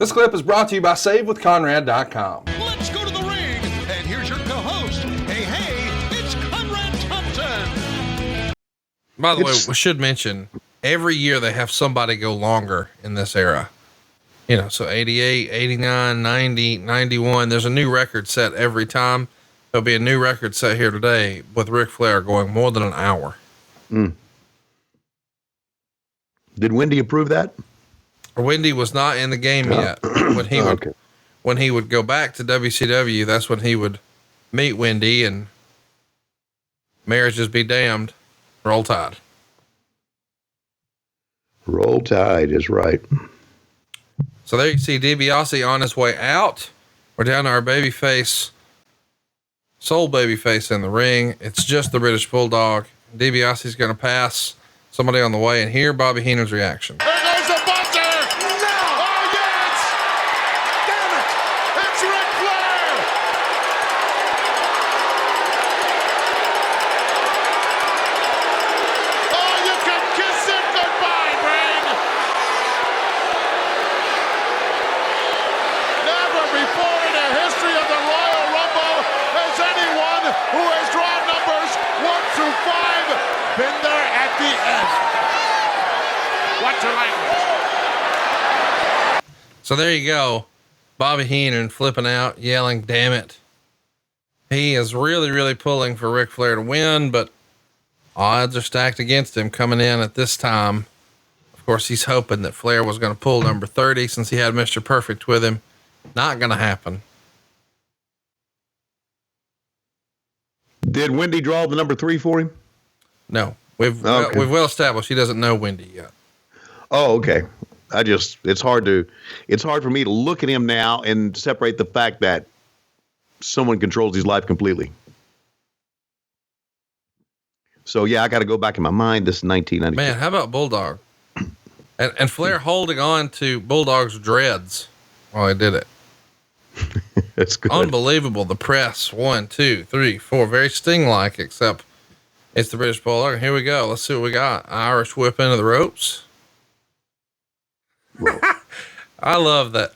This clip is brought to you by SaveWithConrad.com. Let's go to the ring, and here's your co-host. Hey, it's Conrad Thompson. By the way, we should mention, every year they have somebody go longer in this era. You know, so 88, 89, 90, 91, there's a new record set every time. There'll be a new record set here today with Ric Flair going more than an hour. Mm. Did Wendy approve that? Wendy was not in the game yet. When he would go back to WCW, that's when he would meet Wendy, and marriages be damned. Roll Tide. Roll Tide is right. So there you see DiBiase on his way out. We're down to our babyface, sole babyface in the ring. It's just the British Bulldog. DiBiase's going to pass somebody on the way, and hear Bobby Heenan's reaction. There goes the banter. No. Oh, yes. Damn it. It's Ric Flair. Oh, you can kiss it goodbye, Brain. Never before in the history of the Royal Rumble has anyone who has drawn numbers 1 through 5 been there at the end. What's your language? So there you go. Bobby Heenan flipping out, yelling, damn it. He is really, really pulling for Ric Flair to win, but odds are stacked against him coming in at this time. Of course, he's hoping that Flair was going to pull number 30 since he had Mr. Perfect with him. Not going to happen. Did Wendy draw the number 3 for him? No, we've well established he doesn't know Wendy yet. Oh, okay. It's hard for me to look at him now and separate the fact that someone controls his life completely. So yeah, I got to go back in my mind. This is 1992. Man, how about Bulldog? And Flair holding on to Bulldog's dreads while he did it. That's good. Unbelievable. The press, 1, 2, 3, 4, very Sting-like, except it's the British Bulldog. Here we go. Let's see what we got. Irish whip into the ropes. I love that.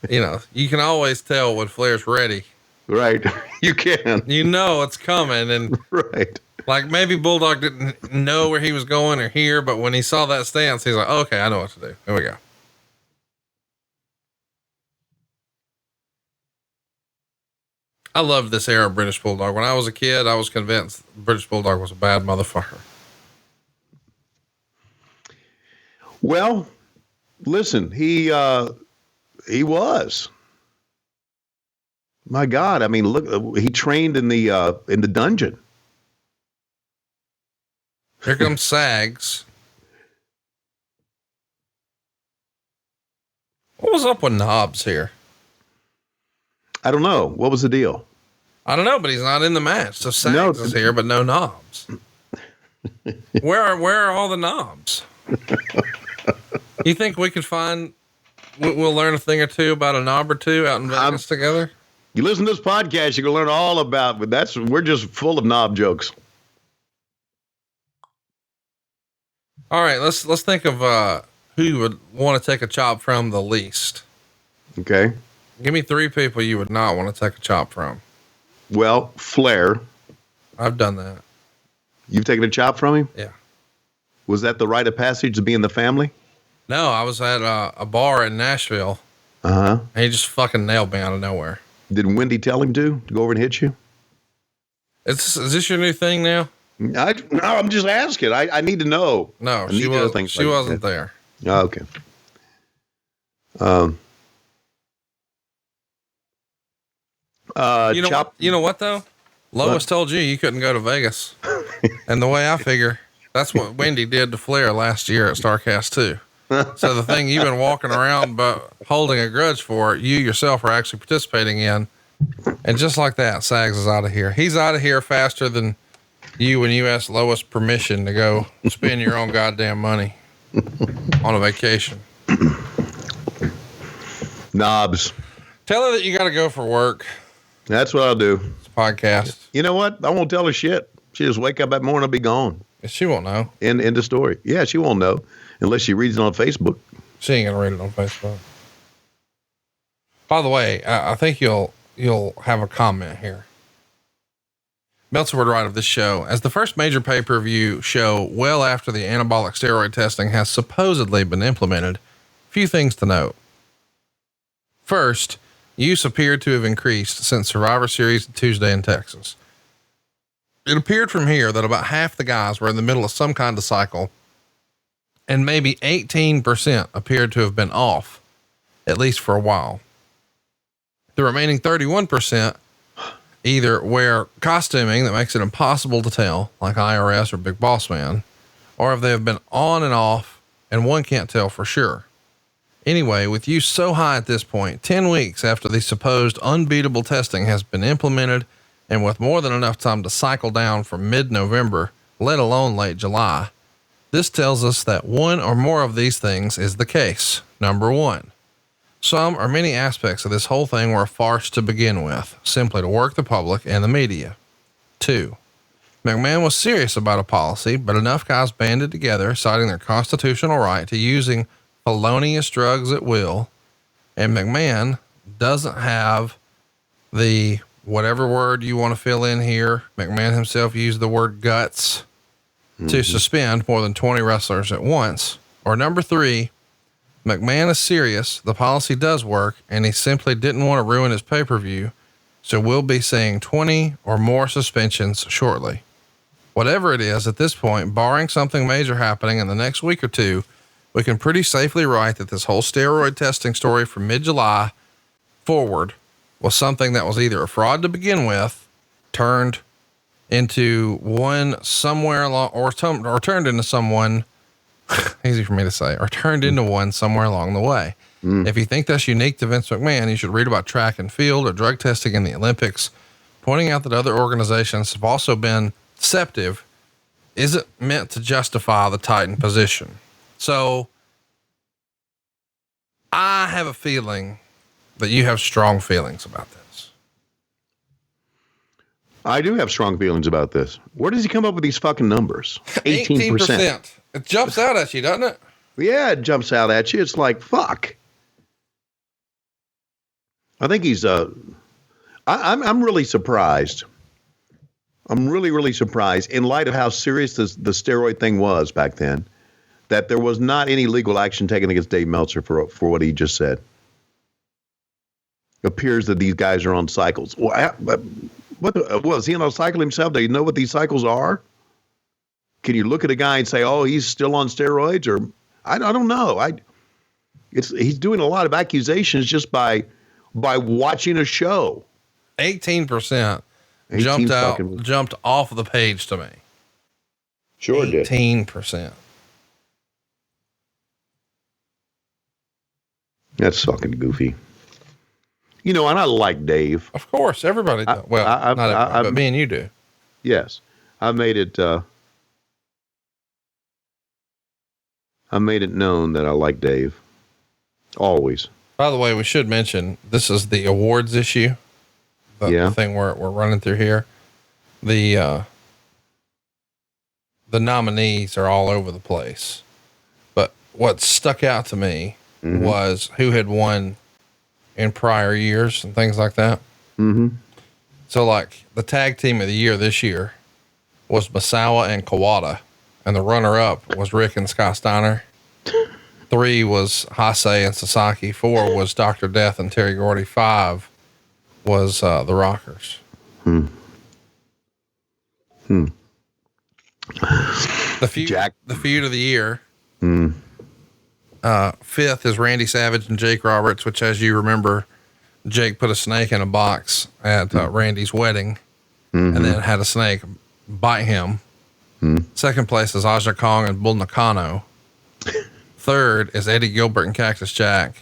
You know, you can always tell when Flair's ready. Right. You can. You know it's coming. And right. Like maybe Bulldog didn't know where he was going or here, but when he saw that stance, he's like, okay, I know what to do. Here we go. I loved this era of British Bulldog. When I was a kid, I was convinced British Bulldog was a bad motherfucker. Well, listen, he was. My God, I mean, look, he trained in the dungeon. Here comes Sags. What was up with Knobs here? I don't know. What was the deal? I don't know, but he's not in the match. So Sags is here, but no Knobs. Where are all the Knobs? You think we could find, we'll learn a thing or two about a knob or two out in Vegas together? You listen to this podcast, you're going to learn all about, but we're just full of knob jokes. All right, let's think of who you would want to take a chop from the least. Okay. Give me 3 people you would not want to take a chop from. Well, Flair. I've done that. You've taken a chop from him? Yeah. Was that the rite of passage to be in the family? No, I was at a bar in Nashville. Uh-huh. And he just fucking nailed me out of nowhere. Did Wendy tell him to go over and hit you? Is this your new thing now? No, I'm just asking. I need to know. No, she wasn't there. Oh, okay. You know what though? Lois told you couldn't go to Vegas. And the way I figure, that's what Wendy did to Flair last year at Starrcast too. So the thing you've been walking around but holding a grudge for, you yourself are actually participating in. And just like that, Sags is out of here. He's out of here faster than you when you ask Lois permission to go spend your own goddamn money on a vacation. Knobs. Tell her that you got to go for work. That's what I'll do. It's a podcast. You know what? I won't tell her shit. She just wake up that morning, I'll be gone. She won't know. End the story. Yeah, she won't know unless she reads it on Facebook. She ain't gonna read it on Facebook. She ain't gonna read it on Facebook. Yeah, she won't know unless she reads it on Facebook. Yeah, she won't know unless she reads it on Facebook. Yeah, she won't know unless she reads it on Facebook. Yeah, she won't know unless she reads it on Facebook. Yeah, she won't know. By the way, I think you'll have a comment here. Meltzer would write of this show as the first major pay-per-view show well after the anabolic steroid testing has supposedly been implemented. Few things to note. First, use appeared to have increased since Survivor Series Tuesday in Texas. It appeared from here that about half the guys were in the middle of some kind of cycle, and maybe 18% appeared to have been off, at least for a while. The remaining 31% either wear costuming that makes it impossible to tell, like IRS or Big Boss Man, or if they have been on and off and one can't tell for sure. Anyway, with use so high at this point, 10 weeks after the supposed unbeatable testing has been implemented, and with more than enough time to cycle down from mid-November, let alone late July, this tells us that one or more of these things is the case. Number one, some or many aspects of this whole thing were a farce to begin with, simply to work the public and the media. 2, McMahon was serious about a policy, but enough guys banded together, citing their constitutional right to using felonious drugs at will, and McMahon doesn't have the whatever word you want to fill in here. McMahon himself used the word guts to suspend more than 20 wrestlers at once. Or number 3, McMahon is serious. The policy does work, and he simply didn't want to ruin his pay-per-view. So we'll be seeing 20 or more suspensions shortly. Whatever it is at this point, barring something major happening in the next week or two, we can pretty safely write that this whole steroid testing story from mid-July forward was something that was either a fraud to begin with, turned into one somewhere along, or turned into someone easy for me to say, or turned into one somewhere along the way. If you think that's unique to Vince McMahon, you should read about track and field or drug testing in the Olympics, pointing out that other organizations have also been deceptive isn't meant to justify the Titan position. So I have a feeling that you have strong feelings about this. I do have strong feelings about this. Where does he come up with these fucking numbers? 18%. It jumps out at you, doesn't it? Yeah, it jumps out at you. It's like, fuck. I think he's, I'm really surprised. I'm really, really surprised in light of how serious the steroid thing was back then, that there was not any legal action taken against Dave Meltzer for what he just said. It appears that these guys are on cycles. What was he on a cycle himself? Do you know what these cycles are? Can you look at a guy and say, "Oh, he's still on steroids"? Or I don't know. He's doing a lot of accusations just by watching a show. 18% jumped off the page to me. Sure did. 18%. That's fucking goofy. You know, and I like Dave. Of course, everybody does. Well, not everybody, but me and you do. Yes, I made it known that I like Dave. Always. By the way, we should mention this is the awards issue. The thing we're running through here. The nominees are all over the place, but what stuck out to me was who had won in prior years and things like that. So like the tag team of the year this year was Misawa and Kawada, and the runner up was Rick and Scott Steiner. 3 was Hasei and Sasaki. 4 was Dr. Death and Terry Gordy. 5 was the Rockers. The feud of the year. 5th is Randy Savage and Jake Roberts, which, as you remember, Jake put a snake in a box at Randy's wedding, and then had a snake bite him. 2nd place is Aja Kong and Bull Nakano. 3rd is Eddie Gilbert and Cactus Jack.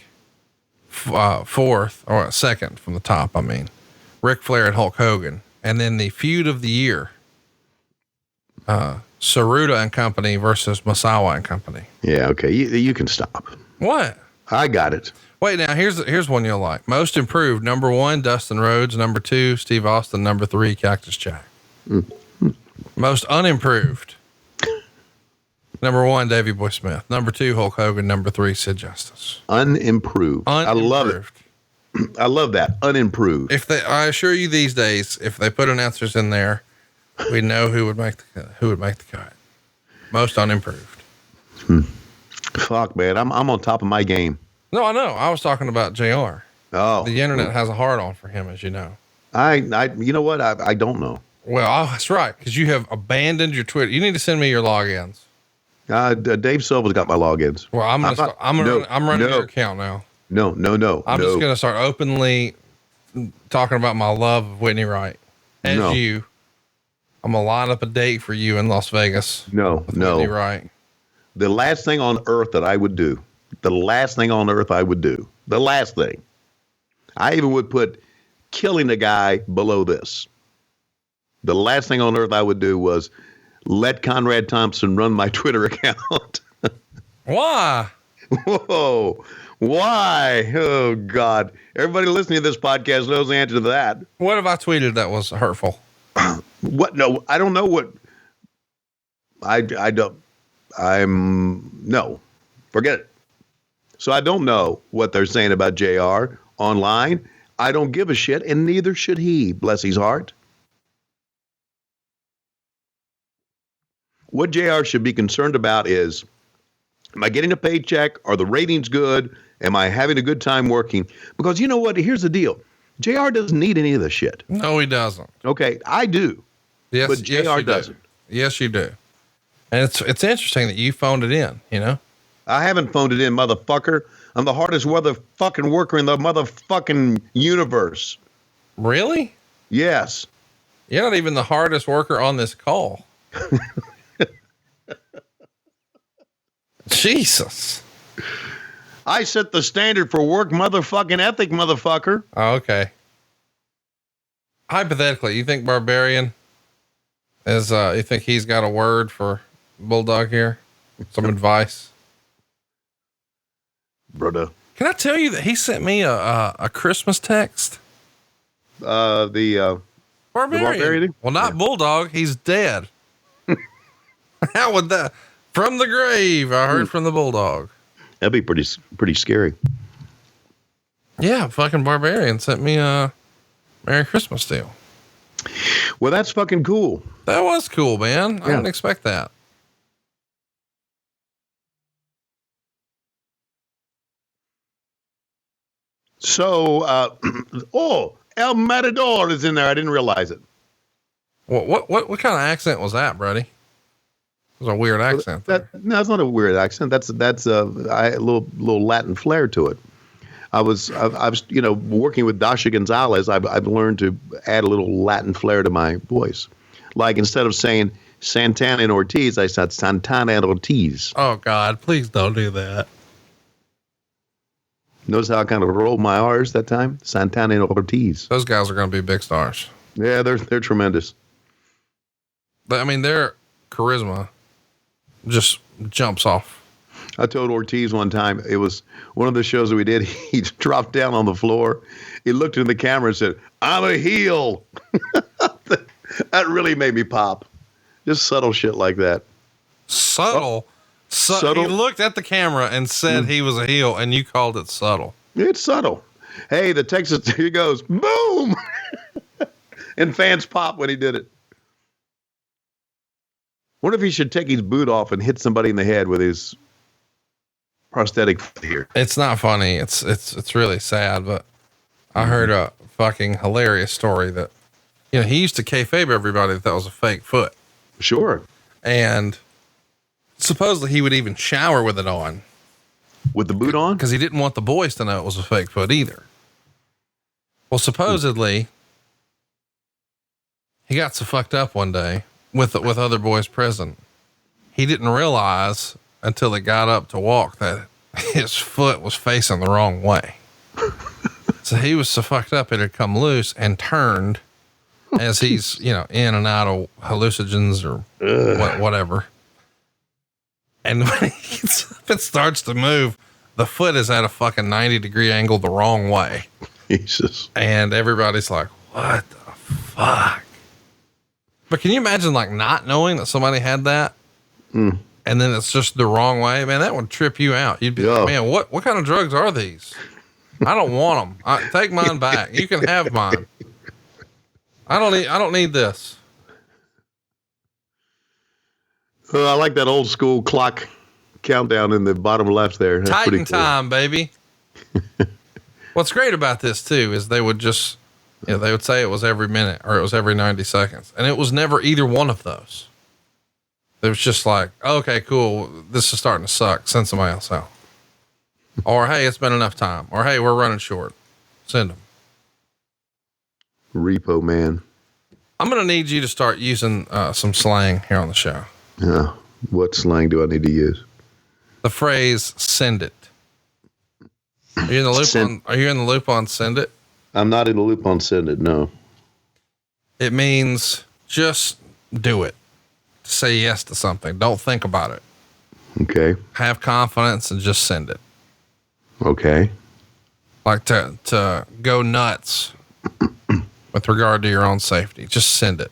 4th, or 2nd from the top, Ric Flair and Hulk Hogan. And then the feud of the year, Saruda and Company versus Misawa and Company. Yeah, okay. You can stop. What? I got it. Wait, now here's one you'll like. Most improved, number 1, Dustin Rhodes. Number 2, Steve Austin. Number 3, Cactus Jack. Most unimproved, number 1, Davey Boy Smith. Number 2, Hulk Hogan. Number 3, Sid Justice. Unimproved. I love it. I love that. Unimproved. I assure you these days, if they put announcers in there, we know who would make the cut. Most unimproved. Fuck, man. I'm on top of my game. No, I know. I was talking about JR. Oh, The internet has a hard on for him, as you know. you know what? I don't know. Well, that's right. Cause you have abandoned your Twitter. You need to send me your logins. Dave Silva's got my logins. Well, I'm running your account now. No. I'm just going to start openly talking about my love of Whitney Wright. I'm going to line up a date for you in Las Vegas. Whitney Wright. The last thing on earth that I would do, the last thing, I even would put killing a guy below this. The last thing on earth I would do was let Conrad Thompson run my Twitter account. Why? Whoa. Why? Oh, God. Everybody listening to this podcast knows the answer to that. What have I tweeted that was hurtful? What? No, I don't know what. No, forget it. So I don't know what they're saying about JR online. I don't give a shit, and neither should he, bless his heart. What JR should be concerned about is, am I getting a paycheck? Are the ratings good? Am I having a good time working? Because you know what? Here's the deal. JR doesn't need any of this shit. No, he doesn't. Okay, I do. Yes, but JR doesn't. Yes, you do. And it's interesting that you phoned it in, you know? I haven't phoned it in, motherfucker. I'm the hardest motherfucking worker in the motherfucking universe. Really? Yes. You're not even the hardest worker on this call. Jesus. I set the standard for work motherfucking ethic, motherfucker. Oh, okay. Hypothetically, you think Barbarian is, you think he's got a word for Bulldog here? Some advice? Brother. Can I tell you that he sent me a Christmas text? The Barbarian? Well, not Bulldog. He's dead. How would that? From the grave, I heard from the Bulldog. That'd be pretty scary. Yeah, fucking Barbarian sent me a Merry Christmas deal. Well, that's fucking cool. That was cool, man. I didn't expect that. So, El Matador is in there. I didn't realize it. What kind of accent was that, Brody? It was a weird accent. No, that's not a weird accent. That's a little Latin flair to it. I was working with Dasha Gonzalez. I've learned to add a little Latin flair to my voice. Like instead of saying Santana and Ortiz, I said Santana and Ortiz. Oh God, please don't do that. Notice how I kind of rolled my R's that time? Santana and Ortiz. Those guys are going to be big stars. Yeah, they're tremendous. I mean, their charisma just jumps off. I told Ortiz one time, it was one of the shows that we did. He dropped down on the floor. He looked in the camera and said, "I'm a heel." That really made me pop. Just subtle shit like that. Subtle. Subtle. He looked at the camera and said he was a heel, and you called it subtle. It's subtle. Hey, the Texas, he goes, boom. And fans pop when he did it. What if he should take his boot off and hit somebody in the head with his prosthetic here? It's not funny. It's really sad, but I heard a fucking hilarious story that, he used to kayfabe everybody that was a fake foot. Sure. And supposedly he would even shower with it on. With the boot on? Because he didn't want the boys to know it was a fake foot either. Well, supposedly he got so fucked up one day with other boys present. He didn't realize until he got up to walk that his foot was facing the wrong way. So he was so fucked up it had come loose and turned as he's, in and out of hallucinogens or whatever. And when it starts to move, the foot is at a fucking 90-degree angle the wrong way. Jesus. And everybody's like, what the fuck? But can you imagine not knowing that somebody had that? And then it's just the wrong way? Man, that would trip you out. You'd be like, man, what kind of drugs are these? I don't want them. Take mine back. You can have mine. I don't need this. I like that old school clock countdown in the bottom left there. That's Titan pretty cool. time, baby. What's great about this too is they would just, they would say it was every minute or it was every 90 seconds. And it was never either one of those. It was just like, okay, cool. This is starting to suck. Send somebody else out. Or, hey, it's been enough time. Or, hey, we're running short. Send them. Repo man. I'm going to need you to start using some slang here on the show. Yeah. What slang do I need to use? The phrase "send it." Are you in the loop Are you in the loop on "send it"? I'm not in the loop on send it. No. It means just do it. Say yes to something. Don't think about it. Okay. Have confidence and just send it. Okay. Like to go nuts with regard to your own safety. Just send it.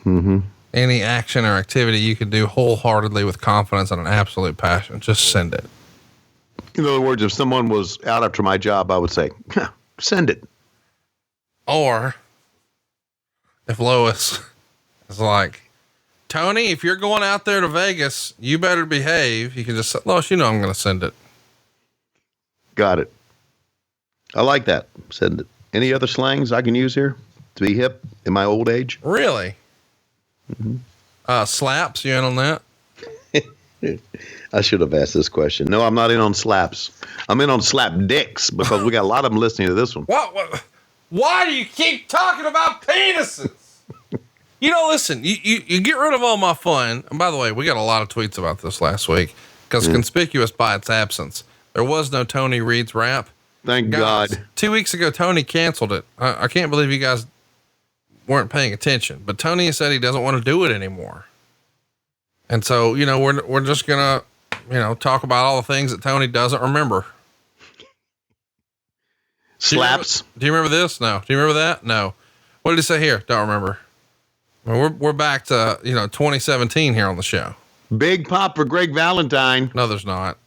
Mm-hmm. Any action or activity you can do wholeheartedly with confidence and an absolute passion. Just send it. In other words, if someone was out after my job, I would say, send it. Or if Lois is like, Tony, if you're going out there to Vegas, you better behave. You can just say, Lois, I'm going to send it. Got it. I like that. Send it. Any other slangs I can use here to be hip in my old age? Really? Mm-hmm. Slaps, you in on that? I should have asked this question. No, I'm not in on slaps. I'm in on slap dicks because we got a lot of them listening to this one. What? Why do you keep talking about penises? Listen, you get rid of all my fun. And by the way, we got a lot of tweets about this last week because conspicuous by its absence. There was no Tony Reed's rap. Thank God. 2 weeks ago, Tony canceled it. I can't believe you guys weren't paying attention, but Tony said he doesn't want to do it anymore. And so, we're just going to, talk about all the things that Tony doesn't remember. Slaps. Do you remember this? No. Do you remember that? No. What did he say here? Don't remember. Well, we're back to, 2017 here on the show. Big pop for Greg Valentine. No, there's not.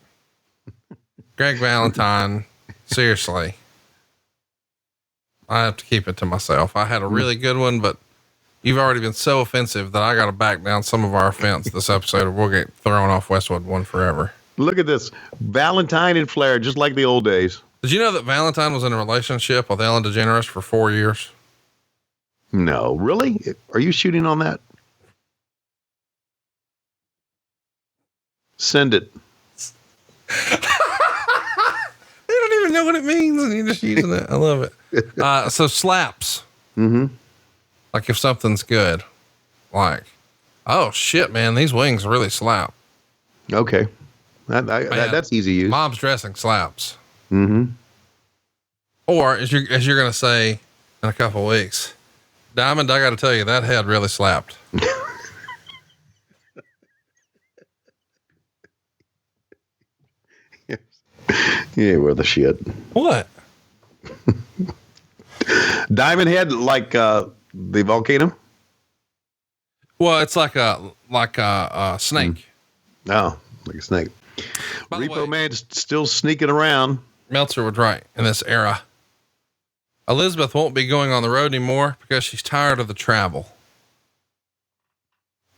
Greg Valentine. Seriously. I have to keep it to myself. I had a really good one, but you've already been so offensive that I got to back down some of our offense this episode, or we'll get thrown off Westwood One forever. Look at this. Valentine and Flair, just like the old days. Did you know that Valentine was in a relationship with Ellen DeGeneres for 4 years? No, really? Are you shooting on that? Send it. They don't even know what it means, and you're just using it. I love it. So slaps. Mm-hmm. Like if something's good, like, oh shit, man, these wings really slap. Okay. That's easy to use. Mom's dressing slaps. Mm-hmm. Or as you're going to say in a couple of weeks, Diamond, I got to tell you, that head really slapped. Yeah, we're the shit. What? Diamond head, like the volcano? Well, it's like a snake. Oh, like a snake. By the way, Repo Man's still sneaking around. Meltzer was right in this era. Elizabeth won't be going on the road anymore because she's tired of the travel.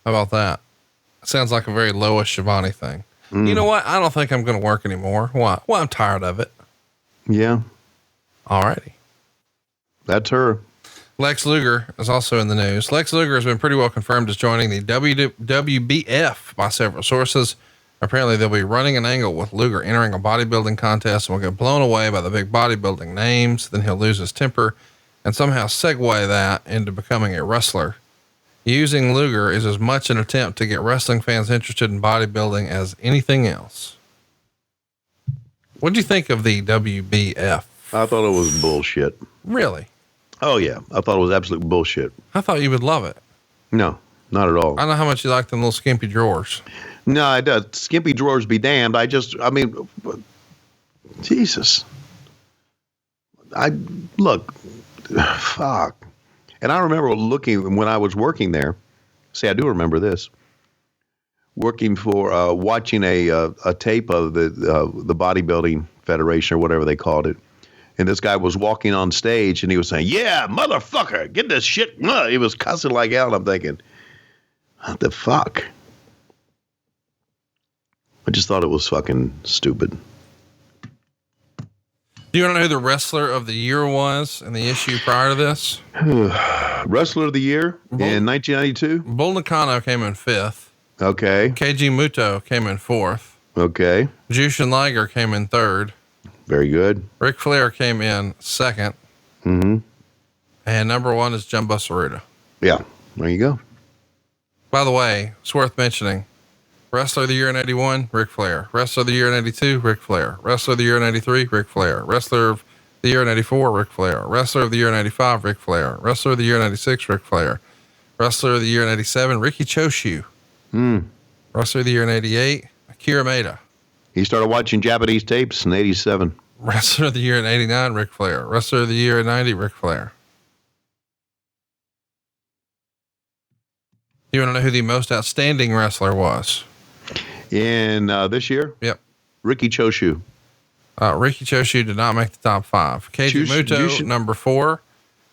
How about that? Sounds like a very Lois Schiavone thing. You know what? I don't think I'm going to work anymore. Why? Well, I'm tired of it. Yeah. Alrighty. That's her. Lex Luger is also in the news. Lex Luger has been pretty well confirmed as joining the WBF by several sources. Apparently they'll be running an angle with Luger entering a bodybuilding contest and will get blown away by the big bodybuilding names. Then he'll lose his temper and somehow segue that into becoming a wrestler. Using Luger is as much an attempt to get wrestling fans interested in bodybuilding as anything else. What do you think of the WBF? I thought it was bullshit. Really? Oh, yeah. I thought it was absolute bullshit. I thought you would love it. No, not at all. I know how much you like them little skimpy drawers. No, it does. Skimpy drawers be damned. Jesus. Fuck. And I remember looking when I was working there. See, I do remember this. Working for, watching a tape of the Bodybuilding Federation or whatever they called it. And this guy was walking on stage and he was saying, "Yeah, motherfucker, get this shit." He was cussing like hell. I'm thinking, what the fuck? I just thought it was fucking stupid. Do you want to know who the wrestler of the year was in the issue prior to this? Wrestler of the year in 1992? Bull Nakano came in 5th. Okay. Keiji Muto came in 4th. Okay. Jushin Liger came in 3rd. Very good. Ric Flair came in 2nd. Mm-hmm. And number 1 is Jumbo Tsuruta. Yeah. There you go. By the way, it's worth mentioning. Wrestler of the year in 81, Ric Flair. Wrestler of the year in 82, Ric Flair. Wrestler of the year in 83, Ric Flair. Wrestler of the year in 84, Ric Flair. Wrestler of the year in 85, Ric Flair. Wrestler of the year in 96, Ric Flair. Wrestler of the year in 87, Ricky Choshu. Wrestler of the year in 88, Akira Maeda. He started watching Japanese tapes in 87. Wrestler of the year in 89, Ric Flair. Wrestler of the year in 90, Ric Flair. You want to know who the most outstanding wrestler was? In this year? Yep. Ricky Choshu. Ricky Choshu did not make the top 5. Keiji Muto, number 4.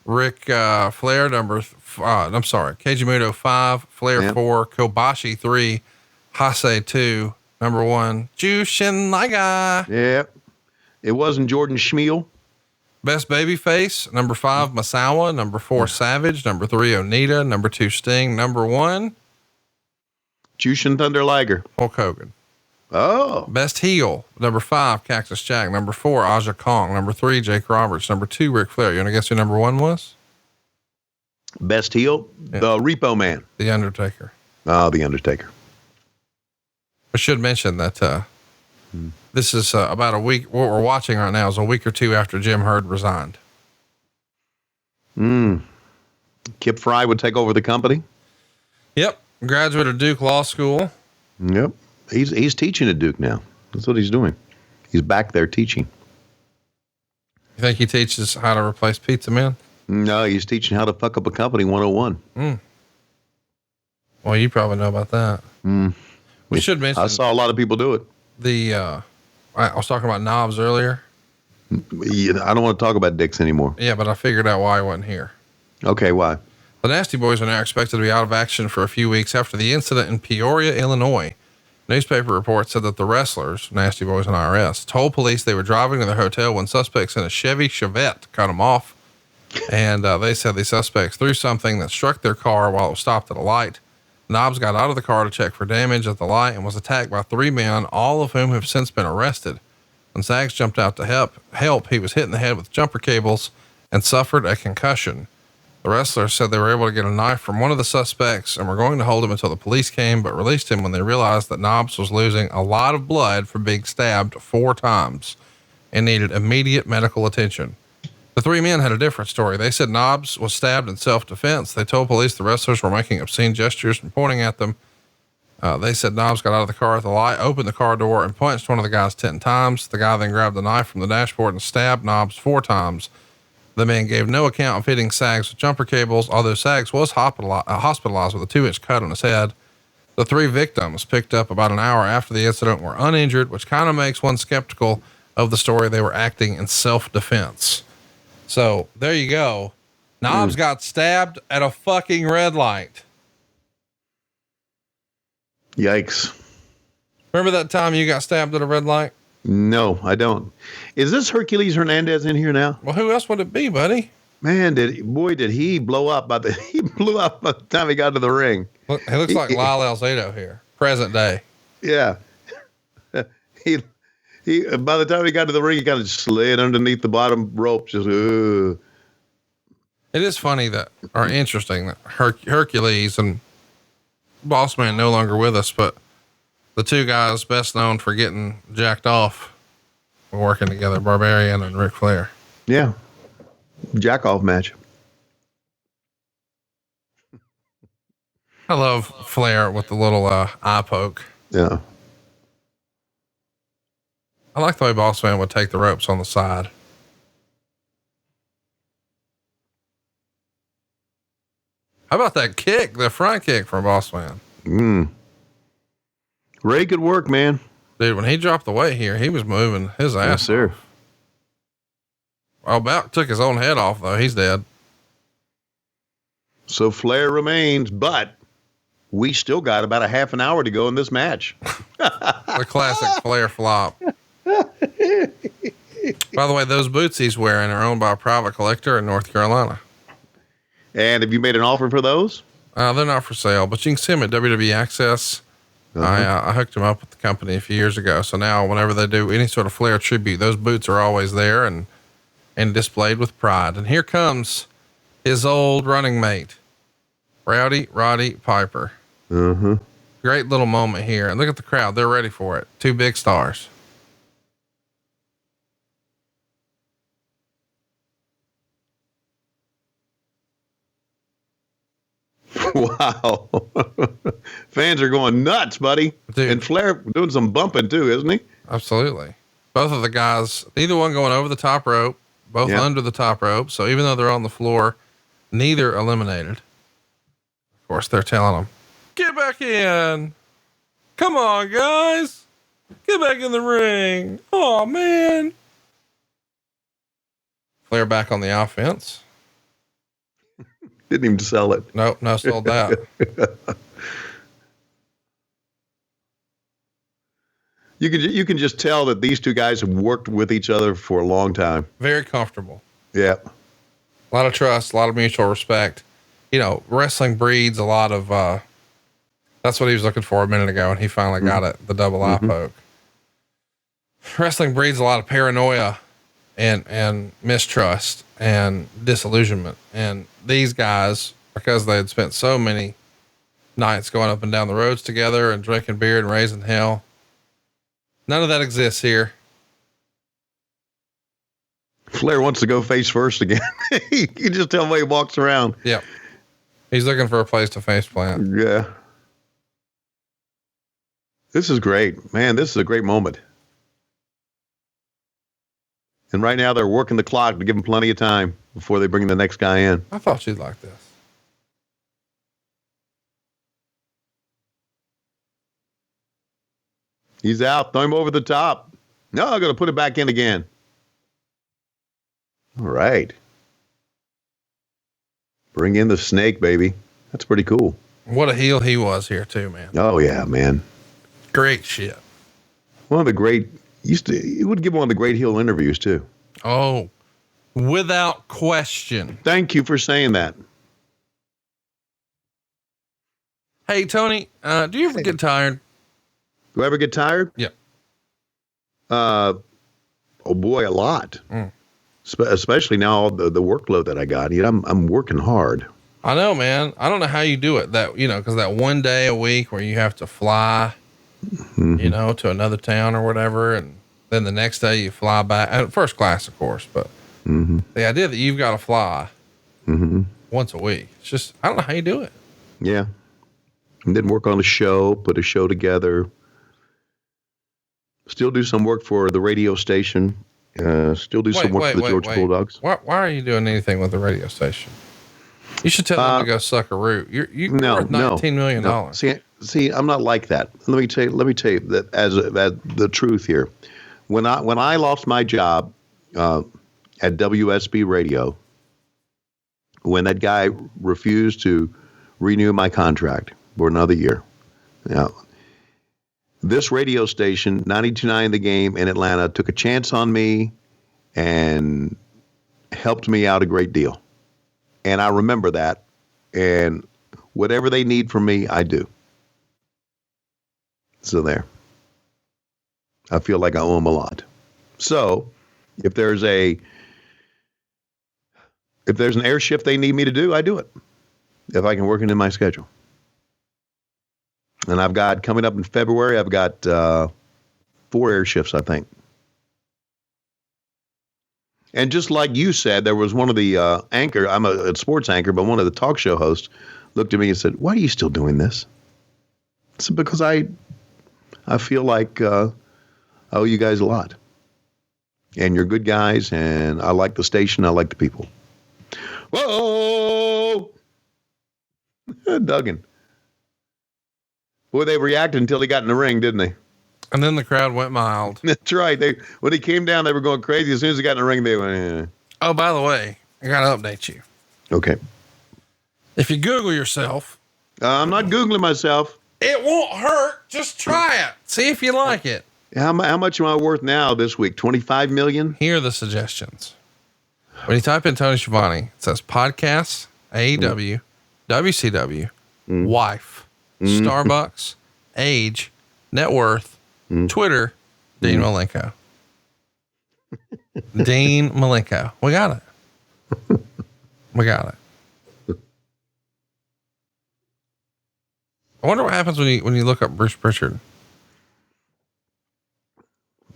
Ric Flair, Keiji Muto 5, Flair 4, Kobashi 3, Hase 2, number 1, Jushin Liger. Yeah. It wasn't Jordan Schmiel. Best babyface, number 5, Masawa, number 4, Savage, number 3, Onita, number 2, Sting, number 1, Jushin Thunder Liger. Hulk Hogan. Oh. Best heel, number 5, Cactus Jack, number 4, Aja Kong, number 3, Jake Roberts, number 2, Ric Flair. You want to guess who number 1 was? Best heel? Yeah. The Repo Man. The Undertaker. Oh, The Undertaker. I should mention that, this is about a week. What we're watching right now is a week or 2 after Jim Herd resigned. Kip Fry would take over the company. Yep. Graduate of Duke Law School. Yep. He's teaching at Duke now. That's what he's doing. He's back there teaching. You think he teaches how to replace pizza men? No, he's teaching how to fuck up a company 101. Well, you probably know about that. We should mention. I saw a lot of people do it. I was talking about knobs earlier. Yeah, I don't want to talk about dicks anymore. Yeah, but I figured out why he wasn't here. Okay, why? The Nasty Boys are now expected to be out of action for a few weeks after the incident in Peoria, Illinois. Newspaper reports said that the wrestlers, Nasty Boys and IRS, told police they were driving to their hotel when suspects in a Chevy Chevette cut them off. And they said the suspects threw something that struck their car while it was stopped at a light. Knobs got out of the car to check for damage at the light and was attacked by 3 men, all of whom have since been arrested. When Sags jumped out to help, he was hit in the head with jumper cables and suffered a concussion. The wrestlers said they were able to get a knife from one of the suspects and were going to hold him until the police came, but released him when they realized that Knobs was losing a lot of blood from being stabbed 4 times and needed immediate medical attention. The 3 men had a different story. They said Knobs was stabbed in self-defense. They told police the wrestlers were making obscene gestures and pointing at them. They said Knobs got out of the car at the light, opened the car door, and punched one of the guys 10 times. The guy then grabbed the knife from the dashboard and stabbed Knobs 4 times. The man gave no account of hitting Sags with jumper cables, although Sags was hospitalized with a 2-inch cut on his head. The 3 victims, picked up about an hour after the incident, were uninjured, which kind of makes one skeptical of the story. They were acting in self-defense. So there you go. Knobs got stabbed at a fucking red light. Yikes. Remember that time you got stabbed at a red light? No, I don't. Is this Hercules Hernandez in here now? Well, who else would it be, buddy? Man, did he blow up he blew up by the time he got to the ring. Look, he looks like Lyle Alzado here, present day. Yeah. He by the time he got to the ring, he kind of slid underneath the bottom rope. Just, It is funny interesting that Hercules and Boss Man no longer with us, but the 2 guys best known for getting jacked off were working together, Barbarian and Ric Flair. Yeah. Jack off match. I love Flair with the little eye poke. Yeah. I like the way Boss Man would take the ropes on the side. How about that kick, the front kick from Boss Man? Ray could work, man. Dude, when he dropped the weight here, he was moving his ass. Yes, sir. about took his own head off, though. He's dead. So Flair remains, but we still got about a half an hour to go in this match. The classic Flair flop. By the way, those boots he's wearing are owned by a private collector in North Carolina. And have you made an offer for those? They're not for sale, but you can see them at WWE Access. I hooked them up with the company a few years ago. So now whenever they do any sort of Flair tribute, those boots are always there and displayed with pride. And here comes his old running mate, Rowdy Roddy Piper. Great little moment here. And look at the crowd. They're ready for it. Two big stars. Wow. Fans are going nuts, buddy. Dude. And Flair doing some bumping too, isn't he? Absolutely. Both of the guys, neither one going over the top rope, both under the top rope. So even though they're on the floor, neither eliminated. Of course, they're telling them, get back in. Come on, guys. Get back in the ring. Oh, man. Flair back on the offense. Didn't even sell it. Nope, no sold that. You can just tell that these two guys have worked with each other for a long time. Very comfortable. Yeah. A lot of trust, a lot of mutual respect. You know, wrestling breeds a lot of, that's what he was looking for a minute ago. And he finally got it. The double eye poke. Wrestling breeds a lot of paranoia and mistrust and disillusionment. And these guys, because they had spent so many nights going up and down the roads together and drinking beer and raising hell, none of that exists here. Flair wants to go face first again. You can just tell the way he walks around. Yep. He's looking for a place to face plant. Yeah. This is great, man. This is a great moment. And right now they're working the clock to give him plenty of time before they bring the next guy in. I thought you'd like this. He's out. Throw him over the top. No, I'm going to put it back in again. All right. Bring in the snake, baby. That's pretty cool. What a heel he was here too, man. Oh, yeah, man. Great shit. One of the great, he would give one of the great heel interviews too. Oh, without question. Thank you for saying that. Hey, Tony, do you ever get tired? Do I ever get tired? Yeah. Oh boy, a lot. Especially now the workload that I got. You know, I'm working hard. I know, man. I don't know how you do it. That, you know, cause that one day a week where you have to fly, you know, to another town or whatever. And then the next day you fly back, first class, of course, but the idea that you've got to fly once a week, it's just, I don't know how you do it. Yeah. And then work on a show, put a show together. Still do some work for the radio station. Still do some work for the Georgia Bulldogs. Why are you doing anything with the radio station? You should tell them to go suck a root. You're worth $19 million. No. See, I'm not like that. Let me tell you that as the truth here. When I lost my job at WSB Radio, when that guy refused to renew my contract for another year, this radio station, 92.9 The Game in Atlanta, took a chance on me and helped me out a great deal. And I remember that. And whatever they need from me, I do. So there. I feel like I owe them a lot. So if there's an air shift they need me to do, I do it. If I can work it in my schedule. And I've got, coming up in February, I've got 4 air shifts, I think. And just like you said, there was one of the anchor, I'm a sports anchor, but one of the talk show hosts looked at me and said, "Why are you still doing this?" I said, "Because I feel like I owe you guys a lot. And you're good guys, and I like the station, I like the people." Whoa! Duggan. Boy, they reacted until he got in the ring, didn't they? And then the crowd went mild. That's right. When he came down, they were going crazy. As soon as he got in the ring, they went, Oh, by the way, I got to update you. Okay. If you Google yourself, I'm not Googling myself. it won't hurt. Just try it. See if you like it. How much am I worth now this week? 25 million? Here are the suggestions. When you type in Tony Schiavone, it says podcasts, AEW, WCW, wife, Starbucks, age, net worth, Twitter, Dean Malenko. Dean Malenko. We got it. We got it. I wonder what happens when you look up Bruce Pritchard.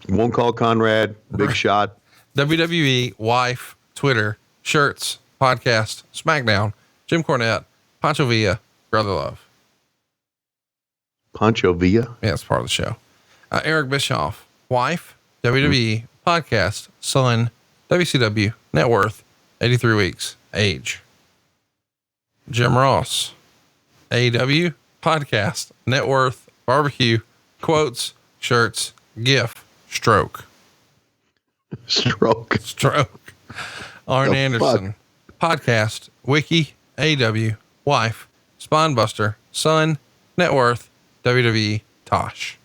Won't call Conrad. Big shot. WWE, wife, Twitter, shirts, podcast, SmackDown, Jim Cornette, Pancho Villa, Brother Love. Pancho Villa? Yeah, it's part of the show. Eric Bischoff, wife, WWE, podcast, son, WCW, net worth, 83 weeks, age. Jim Ross, AEW, podcast, net worth, barbecue, quotes, shirts, GIF, stroke. Stroke. Arn Anderson, podcast, wiki, AEW, wife, Spinebuster, son, net worth, WWE, Tosh.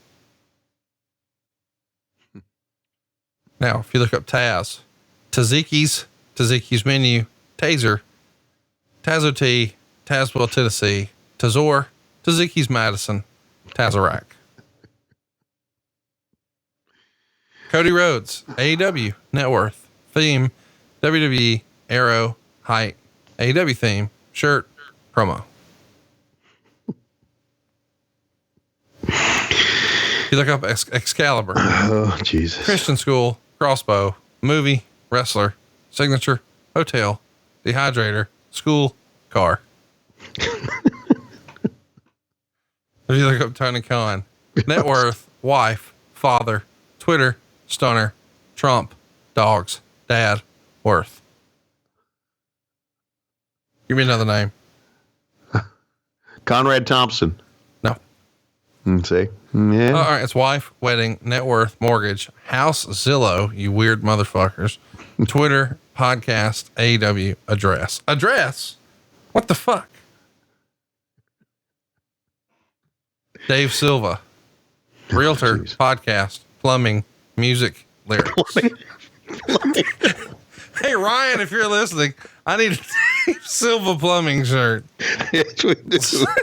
Now, if you look up Taz, Taziki's menu, Taser, Tazo T, Tazwell, Tennessee, Tazor, Taziki's Madison, Tazarac. Cody Rhodes, AEW, net worth, theme, WWE, arrow, height, AEW theme, shirt, promo. If you look up Excalibur, Oh, Jesus. Christian school, crossbow, movie, wrestler, signature, hotel, dehydrator, school, car. If you look up Tony Khan, net worth, wife, father, Twitter, stunner, Trump, dogs, dad, worth. Give me another name. Conrad Thompson. No. See? Yeah. All right. It's wife, wedding, net worth, mortgage, house, Zillow, you weird motherfuckers, Twitter, podcast, AEW, address. What the fuck? Dave Silva, realtor, Jeez. podcast, plumbing, music, lyrics. Hey, Ryan, if you're listening, I need a Dave Silva plumbing shirt Yes, we do.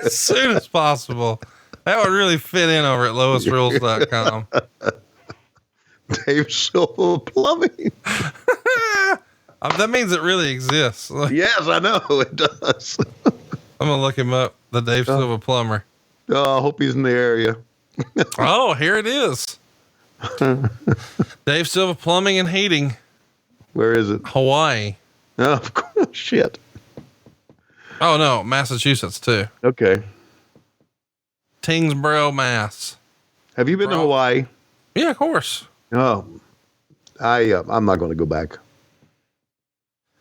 as soon as possible. That would really fit in over at lowestrules.com. Dave Silva Plumbing. That means it really exists. Yes, I know it does. I'm going to look him up. The Dave Silva plumber. Oh, I hope he's in the area. Oh, here it is. Dave Silva Plumbing and Heating, Where is it? Hawaii. Oh, of course. Shit. Oh no, Massachusetts too. Okay. Tingsboro, Mass. Have you been to Hawaii? Yeah, of course. Oh, I'm not going to go back.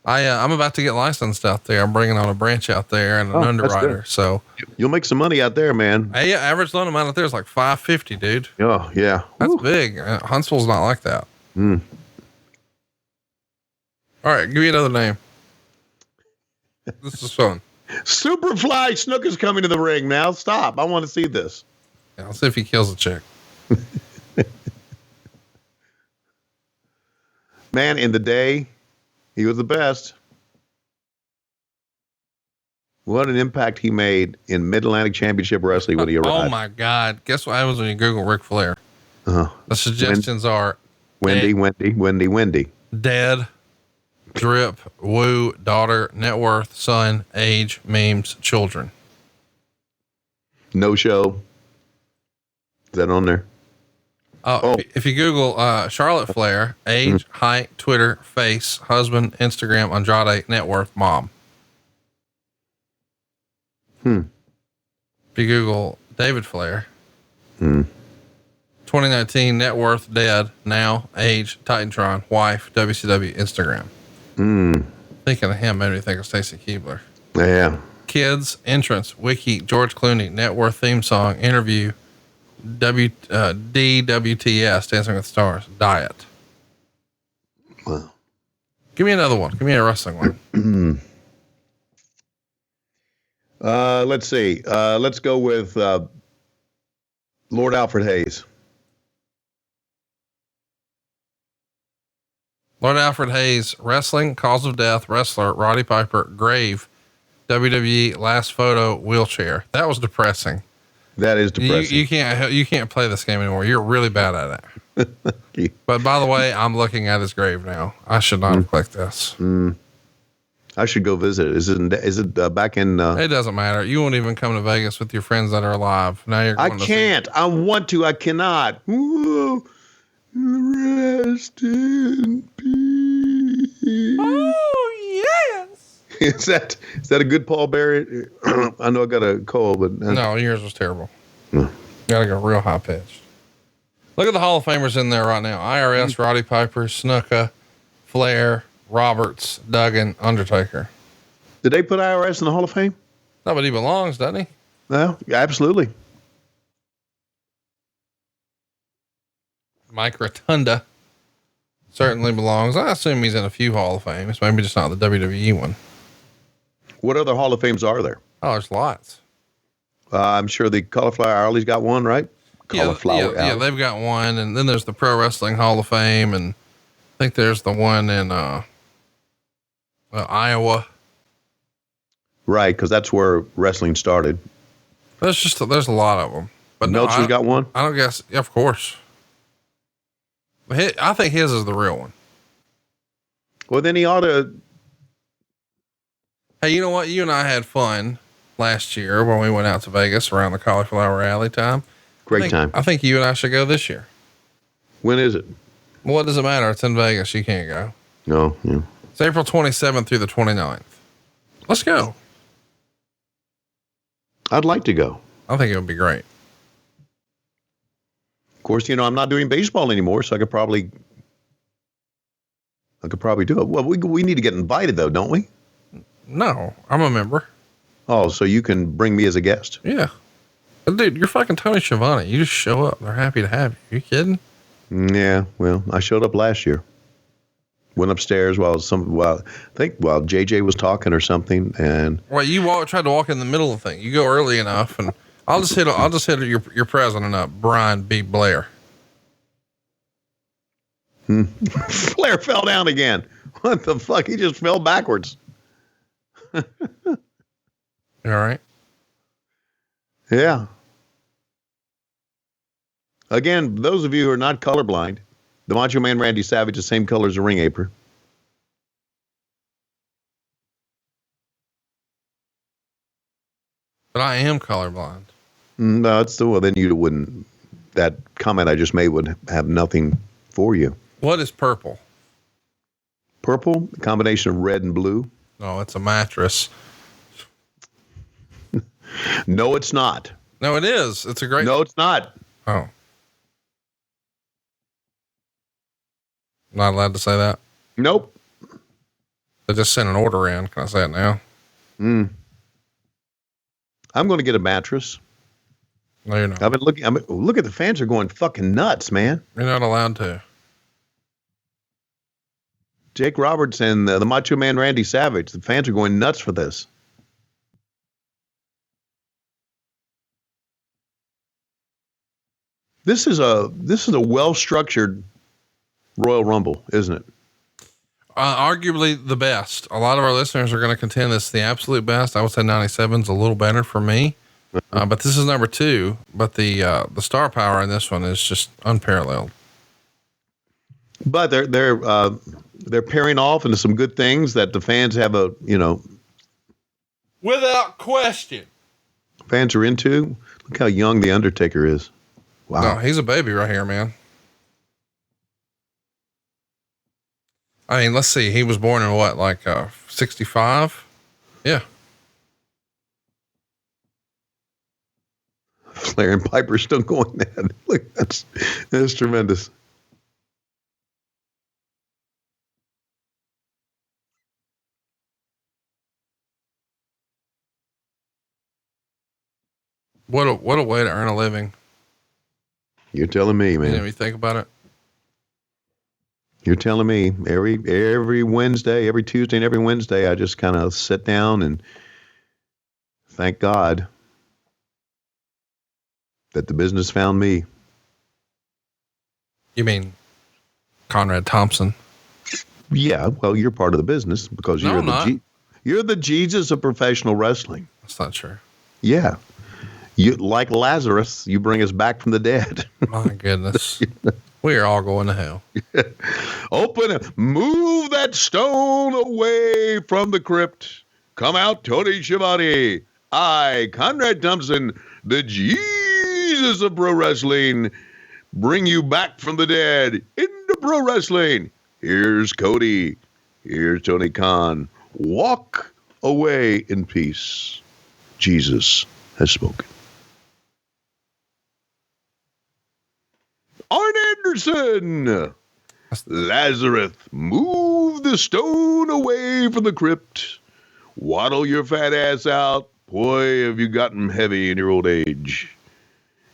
I'm about to get licensed out there. I'm bringing on a branch out there and an that's underwriter. good. So You'll make some money out there, man. hey, average loan amount out there is like $550, dude. Oh, yeah. That's Woo. big. Huntsville's not like that. Mm. All right, give me another name. This is fun. Superfly Snooker's coming to the ring now. Stop. I want to see this. Yeah, let's see if he kills a chick. Man, in the day, he was the best. What an impact he made in Mid-Atlantic Championship Wrestling when he arrived. Oh my God. Guess what happens when you Google Ric Flair? Uh-huh. The suggestions are Wendy. dead, drip, woo, daughter, net worth, son, age, memes, children. No show. Is that on there? Oh. If you Google Charlotte Flair, age, height, Twitter, face, husband, Instagram, Andrade, net worth, mom. If you Google David Flair, 2019 net worth, dead, now, age, Titantron, wife, WCW, Instagram. Thinking of him made me think of Stacy Keibler. Yeah. Kids, entrance, wiki, George Clooney, net worth, theme song, interview, DWTS, Dancing with the Stars, diet. Wow. Give Give me another one. Give me a wrestling one. Let's see. Let's go with Lord Alfred Hayes. Lord Alfred Hayes, wrestling, cause of death, wrestler, Roddy Piper, grave, WWE, last photo, wheelchair. That was depressing. That is depressing. You can't play this game anymore. You're really bad at it. But by the way, I'm looking at his grave now. I should not have clicked this. I should go visit it. Is it back in? It doesn't matter. You won't even come to Vegas with your friends that are alive. Now you're going I can't. I want to. I cannot. Ooh, rest in peace. Oh, yes. Is that a good Paul Bearer? I know I got a cold, but no, yours was terrible. Gotta go real high pitched. Look at the Hall of Famers in there right now. IRS, Roddy Piper, Snuka, Flair, Roberts, Duggan, Undertaker. Did they put IRS in the Hall of Fame? No, but he belongs, doesn't he? No, absolutely. Mike Rotunda certainly belongs. I assume he's in a few Hall of Fames, maybe just not the WWE one. What other Hall of Fames are there? Oh, there's lots. I'm sure the Cauliflower Alley's got one, right? Cauliflower yeah, they've got one, and then there's the Pro Wrestling Hall of Fame, and I think there's the one in Iowa. Right, because that's where wrestling started. There's a lot of them. But Meltzer's got one? I don't guess. Yeah, of course. But I think his is the real one. Well, then he ought to. Hey, you know what? You and I had fun last year when we went out to Vegas around the Cauliflower Alley time. Great time. I think you and I should go this year. When is it? Well, what does it matter? It's in Vegas. You can't go. No, yeah. It's April 27th through the 29th. Let's go. I'd like to go. I think it would be great. Of course, I'm not doing baseball anymore, so I could probably do it. Well, we need to get invited though, don't we? No, I'm a member. Oh, so you can bring me as a guest? Yeah. But dude, you're fucking Tony Schiavone. You just show up. They're happy to have you. You kidding? Yeah. Well, I showed up last year. Went upstairs while JJ was talking or something, and Well, you tried to walk in the middle of the thing. You go early enough, and I'll just hit your president up, Brian B. Blair. Flair fell down again. What the fuck? He just fell backwards. You all right? Yeah. Again, those of you who are not colorblind, the Macho Man Randy Savage, the same color as the ring apron. But I am colorblind. No, then you wouldn't. That comment I just made would have nothing for you. What is purple? Purple, a combination of red and blue. No, it's a mattress. No, it's not. No, it is. It's a great. No, it's not. Oh. Not allowed to say that? Nope. I just sent an order in. Can I say it now? I'm going to get a mattress. No, you're not. I've been looking. Look at the fans are going fucking nuts, man. You're not allowed to. Jake Roberts and the Macho Man Randy Savage. The fans are going nuts for this. This is a well-structured Royal Rumble, isn't it? Arguably the best. A lot of our listeners are going to contend this is the absolute best. I would say 97 is a little better for me. But this is number 2, but the star power in this one is just unparalleled. But they're pairing off into some good things that the fans have without question. Fans are into. Look how young the Undertaker is. Wow. No, he's a baby right here, man. I mean, let's see. He was born in what, 65? Yeah. Flair and Piper still going there. Look, that's tremendous. What a way to earn a living. You're telling me, man. You think about it. You're telling me every Wednesday, every Tuesday, and every Wednesday, I just kind of sit down and thank God that the business found me. You mean Conrad Thompson? Yeah, well, you're part of the business because No, you're I'm not. You're the Jesus of professional wrestling. That's not true. Yeah. You like Lazarus, you bring us back from the dead. My goodness. We are all going to hell. Move that stone away from the crypt. Come out, Tony Schiavone. I, Conrad Thompson, the Jesus of pro wrestling, bring you back from the dead into pro wrestling. Here's Cody. Here's Tony Khan. Walk away in peace. Jesus has spoken. Arn Anderson. Lazarus, move the stone away from the crypt. Waddle your fat ass out. Boy, have you gotten heavy in your old age.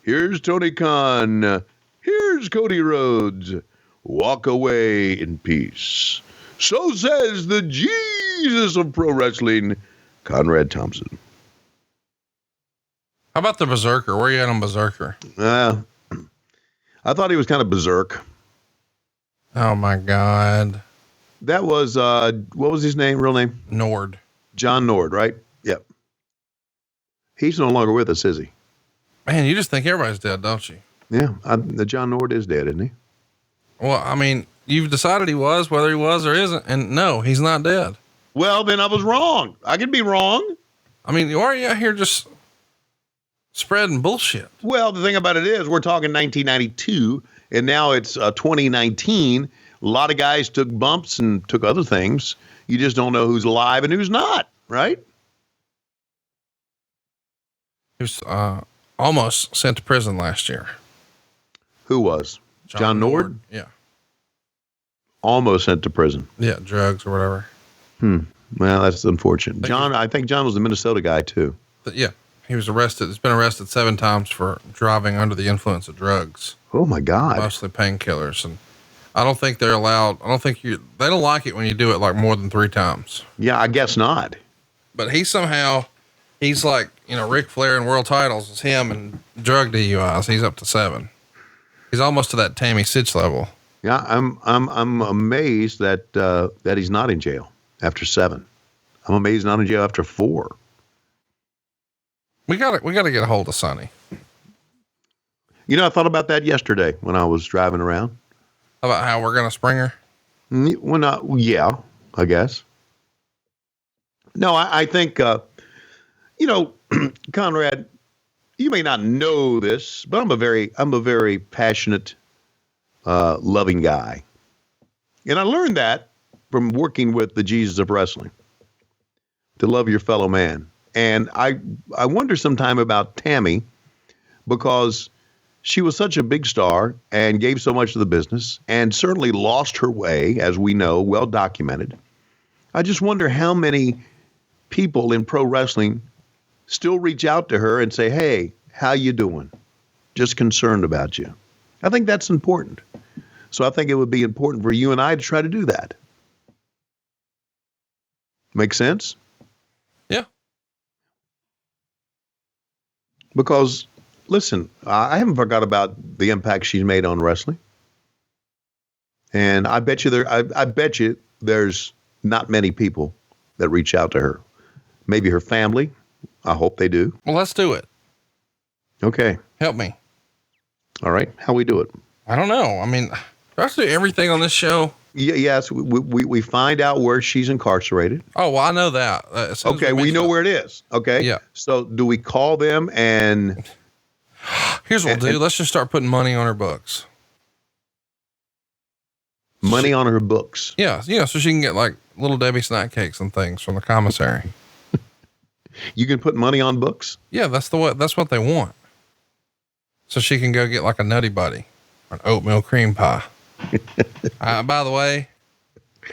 Here's Tony Khan. Here's Cody Rhodes. Walk away in peace. So says the Jesus of pro wrestling, Conrad Thompson. How about the Berserker? Where you at on Berserker? I thought he was kind of berserk. Oh my God. That was, what was his name, real name? Nord. John Nord, right? Yep. He's no longer with us, is he? Man, you just think everybody's dead, don't you? Yeah. The John Nord is dead, isn't he? Well, I mean, you've decided he was, whether he was or isn't. And no, he's not dead. Well, then I was wrong. I could be wrong. I mean, why are you out here just spreading bullshit? Well, the thing about it is we're talking 1992 and now it's 2019. A lot of guys took bumps and took other things. You just don't know who's alive and who's not, right? He was almost sent to prison last year. Who was? John Nord? Yeah. Almost sent to prison. Yeah. Drugs or whatever. Well, that's unfortunate. John, I think John was the Minnesota guy too. Yeah. He was arrested. He's been arrested 7 times for driving under the influence of drugs. Oh my God. Mostly painkillers. And I don't think they're allowed. I don't think they don't like it when you do it like more than 3 times. Yeah, I guess not. But he's like, Ric Flair in world titles is him, and drug DUIs. He's up to 7. He's almost to that Tammy Sitch level. Yeah, I'm amazed that he's not in jail after 7. I'm amazed he's not in jail after 4. We gotta get a hold of Sonny. I thought about that yesterday when I was driving around. About how we're gonna spring her. Well, yeah, I guess. No, I think, Conrad, you may not know this, but I'm a very passionate, loving guy. And I learned that from working with the Jesus of wrestling, to love your fellow man. And I wonder sometime about Tammy, because she was such a big star and gave so much to the business and certainly lost her way, as we know, well documented. I just wonder how many people in pro wrestling still reach out to her and say, hey, how you doing? Just concerned about you. I think that's important. So I think it would be important for you and I to try to do that. Make sense? Yeah. Because, listen, I haven't forgot about the impact she's made on wrestling. And I bet you there's not many people that reach out to her. Maybe her family. I hope they do. Well, let's do it. Okay. Help me. All right. How we do it? I don't know. I mean, do I have to do everything on this show? Yes. We find out where she's incarcerated. Oh, well, I know that. Okay. We know where it is. Okay. Yeah. So do we call them and... Here's what we'll do. Let's just start putting money on her books. Money on her books. Yeah. So she can get like Little Debbie snack cakes and things from the commissary. You can put money on books? Yeah, that's what they want. So she can go get like a Nutty Buddy or an oatmeal cream pie. By the way,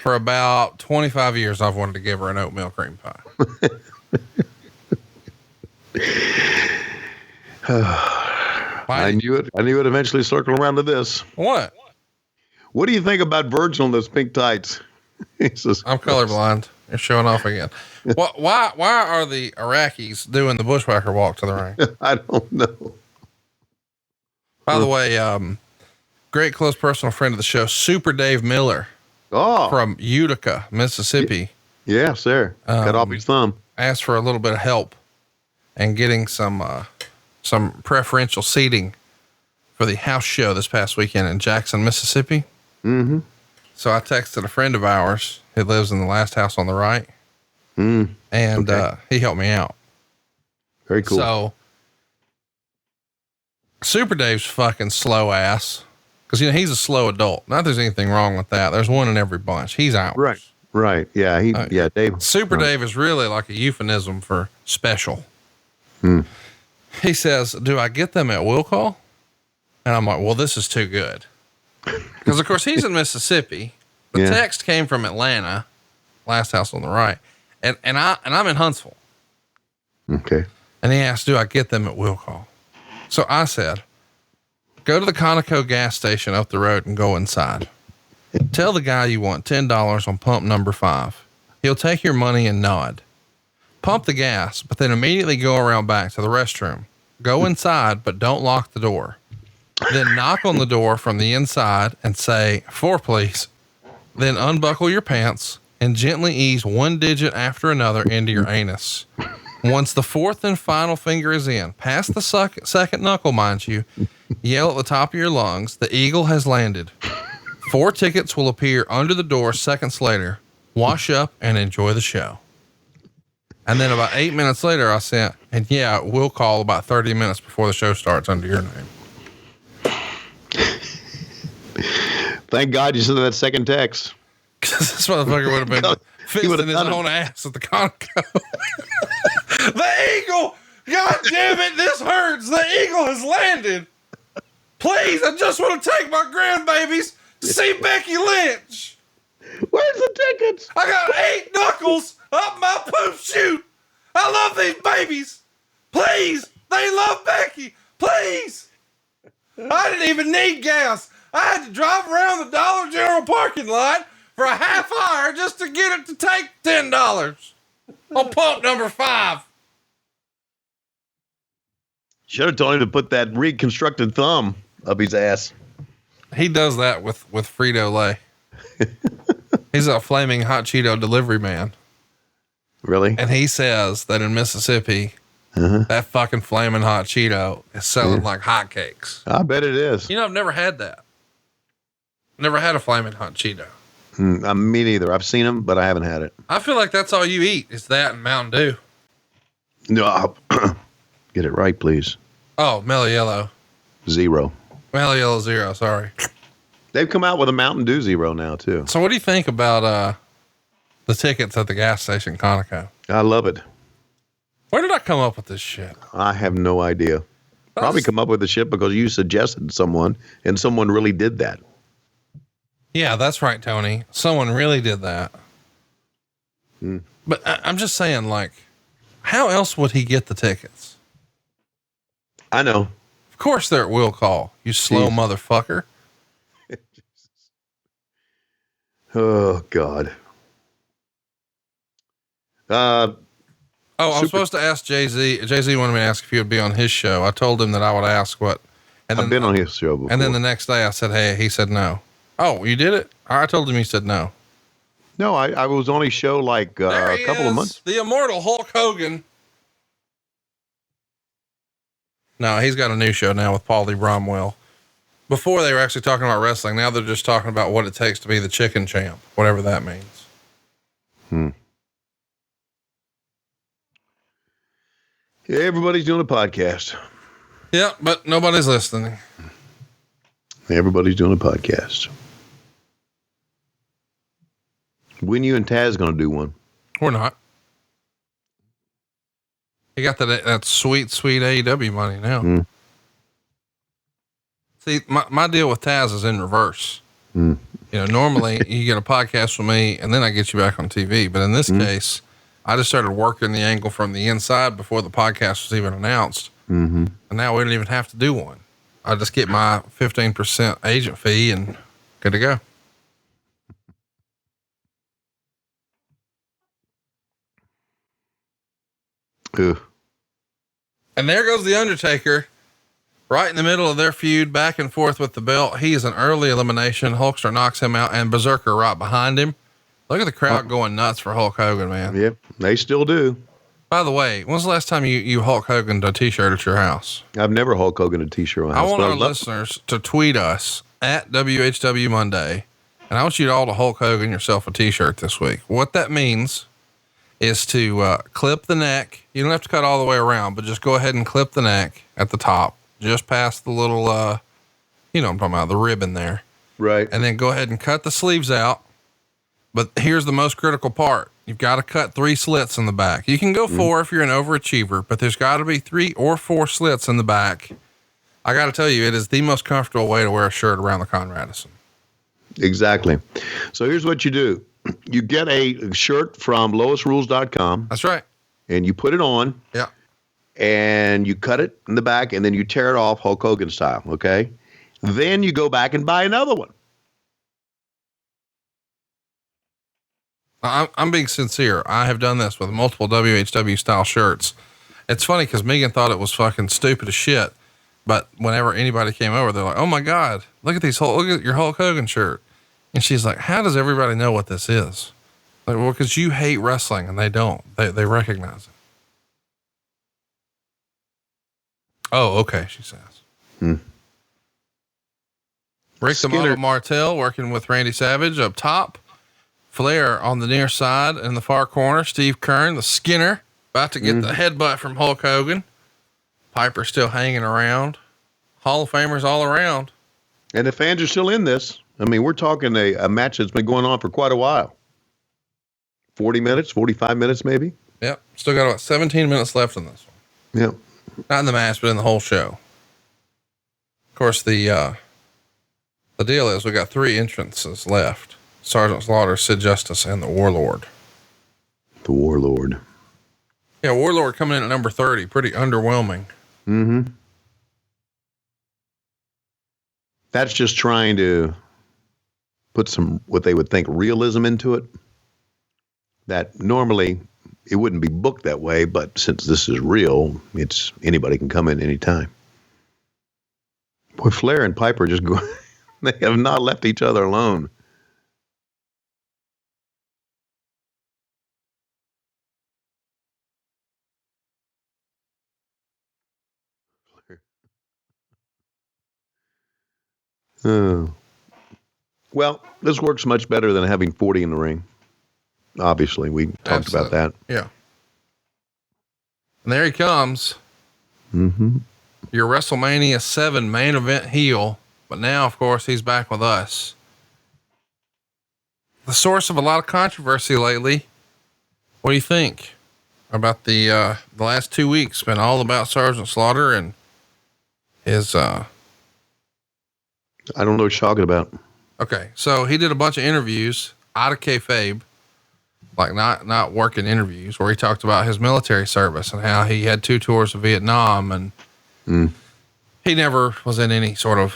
for about 25 years, I've wanted to give her an oatmeal cream pie. I knew it eventually circle around to this. What? What do you think about Virgil in those pink tights? He says, I'm colorblind. You're showing off again. Why are the Iraqis doing the bushwhacker walk to the ring? I don't know. By the way, great close personal friend of the show, Super Dave Miller from Utica, Mississippi. Yeah, sir. Cut off his thumb. Asked for a little bit of help and getting some preferential seating for the house show this past weekend in Jackson, Mississippi. Mm-hmm. So I texted a friend of ours who lives in the last house on the right. And he helped me out. Very cool. So Super Dave's fucking slow ass. Cause he's a slow adult. Not that there's anything wrong with that. There's one in every bunch. He's out. Right. Yeah. Dave. Super Dave is really like a euphemism for special. He says, do I get them at will call? And I'm like, well, this is too good. Cause of course he's in Mississippi. The text came from Atlanta, last house on the right. And I'm in Huntsville. Okay. And he asked, do I get them at will call? So I said, go to the Conoco gas station up the road and go inside. Tell the guy you want $10 on pump number 5. He'll take your money and nod. Pump the gas, but then immediately go around back to the restroom. Go inside, but don't lock the door. Then knock on the door from the inside and say, 4, please. Then unbuckle your pants and gently ease one digit after another into your anus. Once the 4th and final finger is in, past the second knuckle, mind you, yell at the top of your lungs, the eagle has landed. 4 tickets will appear under the door seconds later. Wash up and enjoy the show. And then about 8 minutes later, I sent, and we'll call about 30 minutes before the show starts under your name. Thank God you sent that second text. Cause this motherfucker would have been fisting his own ass at the Conoco. The eagle! God damn it, this hurts. The eagle has landed. Please, I just want to take my grandbabies to see Becky Lynch. Where's the tickets? I got 8 knuckles up my poop chute. I love these babies. Please, they love Becky. Please. I didn't even need gas. I had to drive around the Dollar General parking lot for a half hour just to get it to take $10 on pump number 5. Should have told him to put that reconstructed thumb up his ass. He does that with Frito-Lay. He's a flaming hot Cheeto delivery man. Really? And he says that in Mississippi, that fucking flaming hot Cheeto is selling like hotcakes. I bet it is. I've never had that. Never had a flaming hot Cheeto. Me neither. I've seen them, but I haven't had it. I feel like that's all you eat is that and Mountain Dew. No, get it right, please. Oh, Mellow Yellow. 0. Mellow Yellow 0. Sorry. They've come out with a Mountain Dew 0 now too. So what do you think about, the tickets at the gas station Conoco? I love it. Where did I come up with this shit? I have no idea. Probably come up with the shit because you suggested someone and someone really did that. Yeah, that's right, Tony. Someone really did that. But I'm just saying, like, how else would he get the tickets? I know. Of course they're at will call, you slow motherfucker. Oh, God. I'm supposed to ask Jay-Z. Jay-Z wanted me to ask if he would be on his show. I told him that I would ask what. And I've been on his show before. And then the next day I said, hey, he said no. Oh, you did it? I told him he said no. No, I was on his show like a couple of months. The immortal Hulk Hogan. No, he's got a new show now with Paulie Bromwell. Before they were actually talking about wrestling. Now they're just talking about what it takes to be the chicken champ, whatever that means. Yeah, everybody's doing a podcast. Yeah, but nobody's listening. Everybody's doing a podcast. When you and Taz going to do one? We're not. You got that sweet AEW money now. See, my deal with Taz is in reverse. You know, normally you get a podcast with me and then I get you back on TV. But in this case, I just started working the angle from the inside before the podcast was even announced. And now we don't even have to do one. I just get my 15% agent fee and Good to go. Ugh. And there goes the Undertaker, right in the middle of their feud, back and forth with the belt. He is an early elimination. Hulkster knocks him out, and Berserker right behind him. Look at the crowd going nuts for Hulk Hogan, man. Yep, they still do. By the way, when's the last time you Hulk Hogan a t-shirt at your house? I've never Hulk Hogan a t-shirt. I want our listeners to tweet us at WHW Monday, and I want you all to Hulk Hogan yourself a t-shirt this week. What that means is to clip the neck. You don't have to cut all the way around, but just go ahead and clip the neck at the top, just past the little, you know what I'm talking about, the ribbon there. Right. And then go ahead and cut the sleeves out. But here's the most critical part. You've got to cut 3 slits in the back. You can go 4 if you're an overachiever, but there's got to be 3 or 4 slits in the back. I got to tell you, it is the most comfortable way to wear a shirt around the Conradison. Exactly. So here's what you do. You get a shirt from lowestrules.com. That's right. And you put it on. Yeah. And you cut it in the back, and then you tear it off Hulk Hogan style. Okay. Then you go back and buy another one. I'm being sincere. I have done this with multiple WHW style shirts. It's funny because Megan thought it was fucking stupid as shit. But whenever anybody came over, they're like, "Oh my God, look at your Hulk Hogan shirt." And she's like, "How does everybody know what this is?" Like, well, cause you hate wrestling and they don't, they recognize it. Oh, okay. She says, Rick the Model Martel working with Randy Savage up top. Flair on the near side in the far corner. Steve Kern, the Skinner, about to get the headbutt from Hulk Hogan. Piper still hanging around. Hall of Famers all around. And the fans are still in this. I mean, we're talking a match that's been going on for quite a while. 40 minutes, 45 minutes, maybe. Yep. Still got about 17 minutes left in this one. Yep. Not in the match, but in the whole show. Of course, the deal is we got 3 entrances left. Sergeant Slaughter, Sid Justice, and the Warlord. The Warlord. Yeah, Warlord coming in at number 30. Pretty underwhelming. Mm-hmm. That's just trying to put some, what they would think, realism into it. That normally it wouldn't be booked that way, but since this is real, it's anybody can come in anytime. Boy, Flair and Piper just go, they have not left each other alone. Well, this works much better than having 40 in the ring. Obviously, we talked about that. Yeah. And there he comes. Mm-hmm. Your WrestleMania 7 main event heel. But now, of course, he's back with us. The source of a lot of controversy lately. What do you think about the last 2 weeks? Been all about Sergeant Slaughter and his, I don't know what you're talking about. Okay. So he did a bunch of interviews out of kayfabe, like not working interviews, where he talked about his military service and how he had 2 tours of Vietnam and he never was in any sort of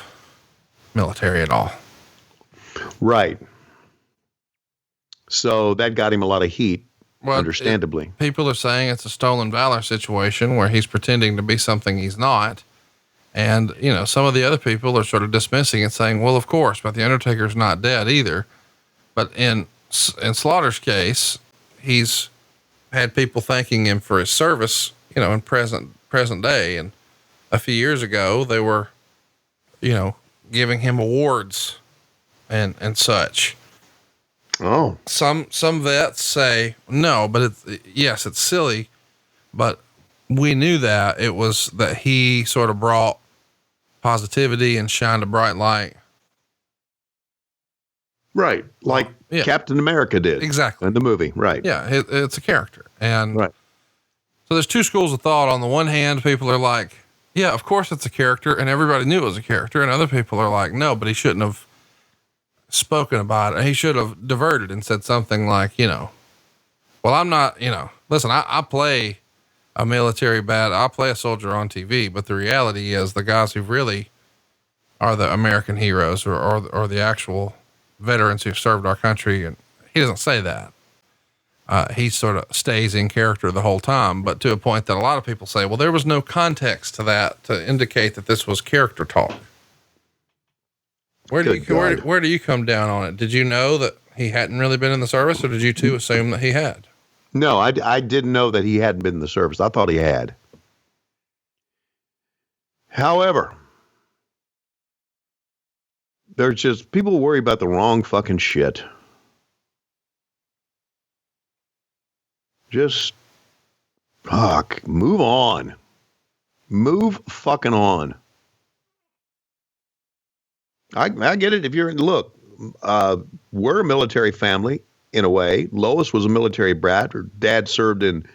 military at all. Right. So that got him a lot of heat, understandably. People are saying it's a stolen valor situation where he's pretending to be something he's not. And, you know, some of the other people are sort of dismissing it, saying, well, of course, but the Undertaker's not dead either. But in Slaughter's case, he's had people thanking him for his service, you know, in present day. And a few years ago, they were, you know, giving him awards and such. Oh, Some vets say no, but it's silly, but we knew that it was that he sort of brought positivity and shined a bright light. Right. Like Captain America did. Exactly. In the movie. Right. Yeah. It's a character. And right. So there's 2 schools of thought. On the one hand, people are like, yeah, of course it's a character and everybody knew it was a character. And other people are like, no, but he shouldn't have spoken about it. He should have diverted and said something like, you know, well, I'm not, you know, listen, I play a military I play a soldier on TV, but the reality is the guys who really are the American heroes or the actual veterans who've served our country. And he doesn't say that. He sort of stays in character the whole time, but to a point that a lot of people say, well, there was no context to that to indicate that this was character talk. Where do you come down on it? Did you know that he hadn't really been in the service, or did you two assume that he had? No, I didn't know that he hadn't been in the service. I thought he had. However, there's just people worry about the wrong fucking shit. Just fuck, move on. Move fucking on. I get it. If you're look, we're a military family in a way. Lois was a military brat. Her dad served in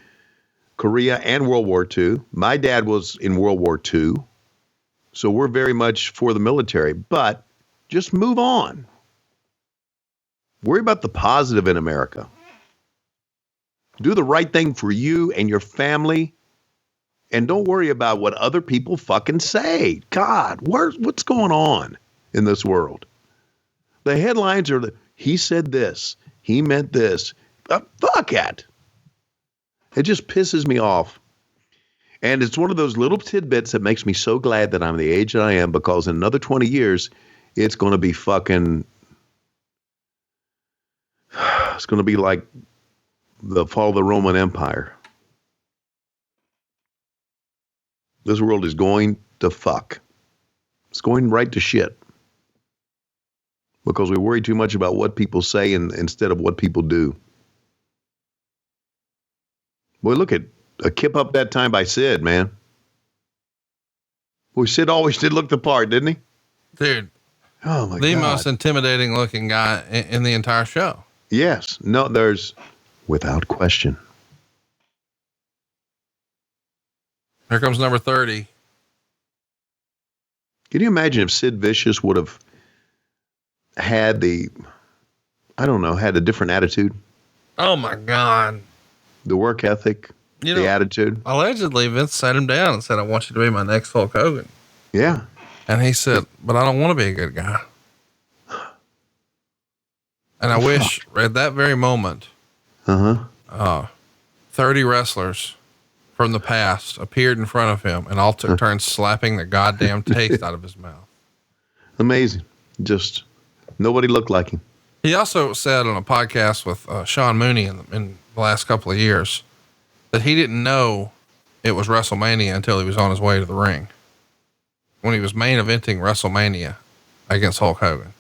Korea and World War II. My dad was in World War II. So we're very much for the military, but just move on. Worry about the positive in America. Do the right thing for you and your family. And don't worry about what other people fucking say. God, what's going on in this world? The headlines are, he said this, he meant this. Fuck it. It just pisses me off. And it's one of those little tidbits that makes me so glad that I'm the age that I am, because in another 20 years, it's going to be fucking, it's going to be like the fall of the Roman Empire. This world is going to fuck. It's going right to shit. Because we worry too much about what people say instead of what people do. Boy, look at a kip up that time by Sid, man. Boy, Sid always did look the part, didn't he? Dude. Oh my God. The most intimidating looking guy in the entire show. Yes. No, there's without question. Here comes number 30. Can you imagine if Sid Vicious would have had had a different attitude? Oh my God. The work ethic, the attitude. Allegedly, Vince sat him down and said, I want you to be my next Hulk Hogan. Yeah. And he said, but I don't want to be a good guy. And I wish at that very moment, 30 wrestlers from the past appeared in front of him and all took turns slapping the goddamn taste out of his mouth. Amazing. Just nobody looked like him. He also said on a podcast with Sean Mooney in the last couple of years that he didn't know it was WrestleMania until he was on his way to the ring, when he was main eventing WrestleMania against Hulk Hogan.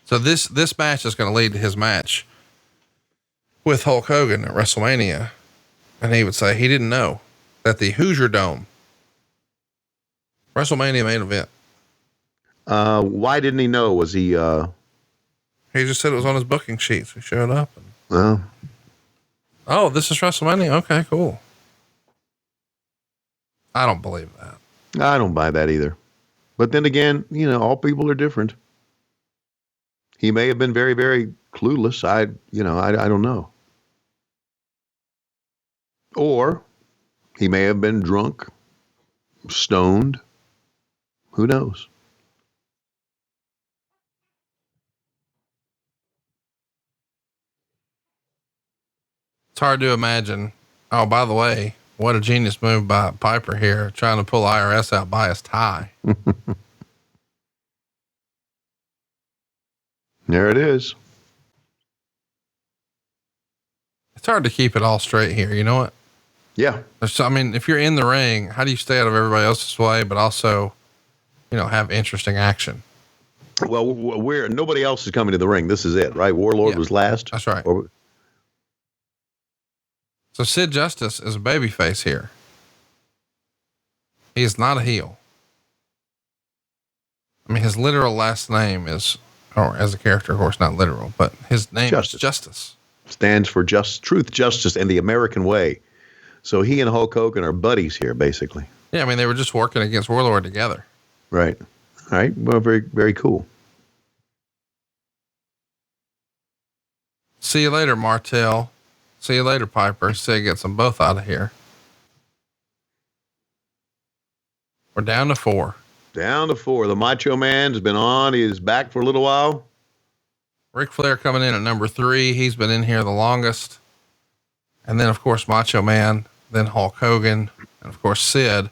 So this match is going to lead to his match with Hulk Hogan at WrestleMania. And he would say he didn't know that the Hoosier Dome, WrestleMania main event. Why didn't he know? Was he, he just said it was on his booking sheets. He showed up. Oh, this is WrestleMania. Okay, cool. I don't believe that. I don't buy that either. But then again, all people are different. He may have been very, very clueless. I don't know. Or he may have been drunk, stoned. Who knows? It's hard to imagine. Oh, by the way, what a genius move by Piper here, trying to pull IRS out by his tie. There it is. It's hard to keep it all straight here. You know what? Yeah. If you're in the ring, how do you stay out of everybody else's way, but also, have interesting action? Well, nobody else is coming to the ring. This is it, right? Warlord was last. That's right. So Sid Justice is a babyface here. He is not a heel. His literal last name is, or as a character, of course, not literal, but his name is Justice. Stands for truth, justice, and the American way. So he and Hulk Hogan are buddies here, basically. Yeah, they were just working against Warlord together. Right. All right. Well, very, very cool. See you later, Martel. See you later, Piper. Sid gets them both out of here. We're down to 4. Down to 4. The Macho Man's been on. He's back for a little while. Ric Flair coming in at number 3. He's been in here the longest. And then, of course, Macho Man, then Hulk Hogan, and of course, Sid,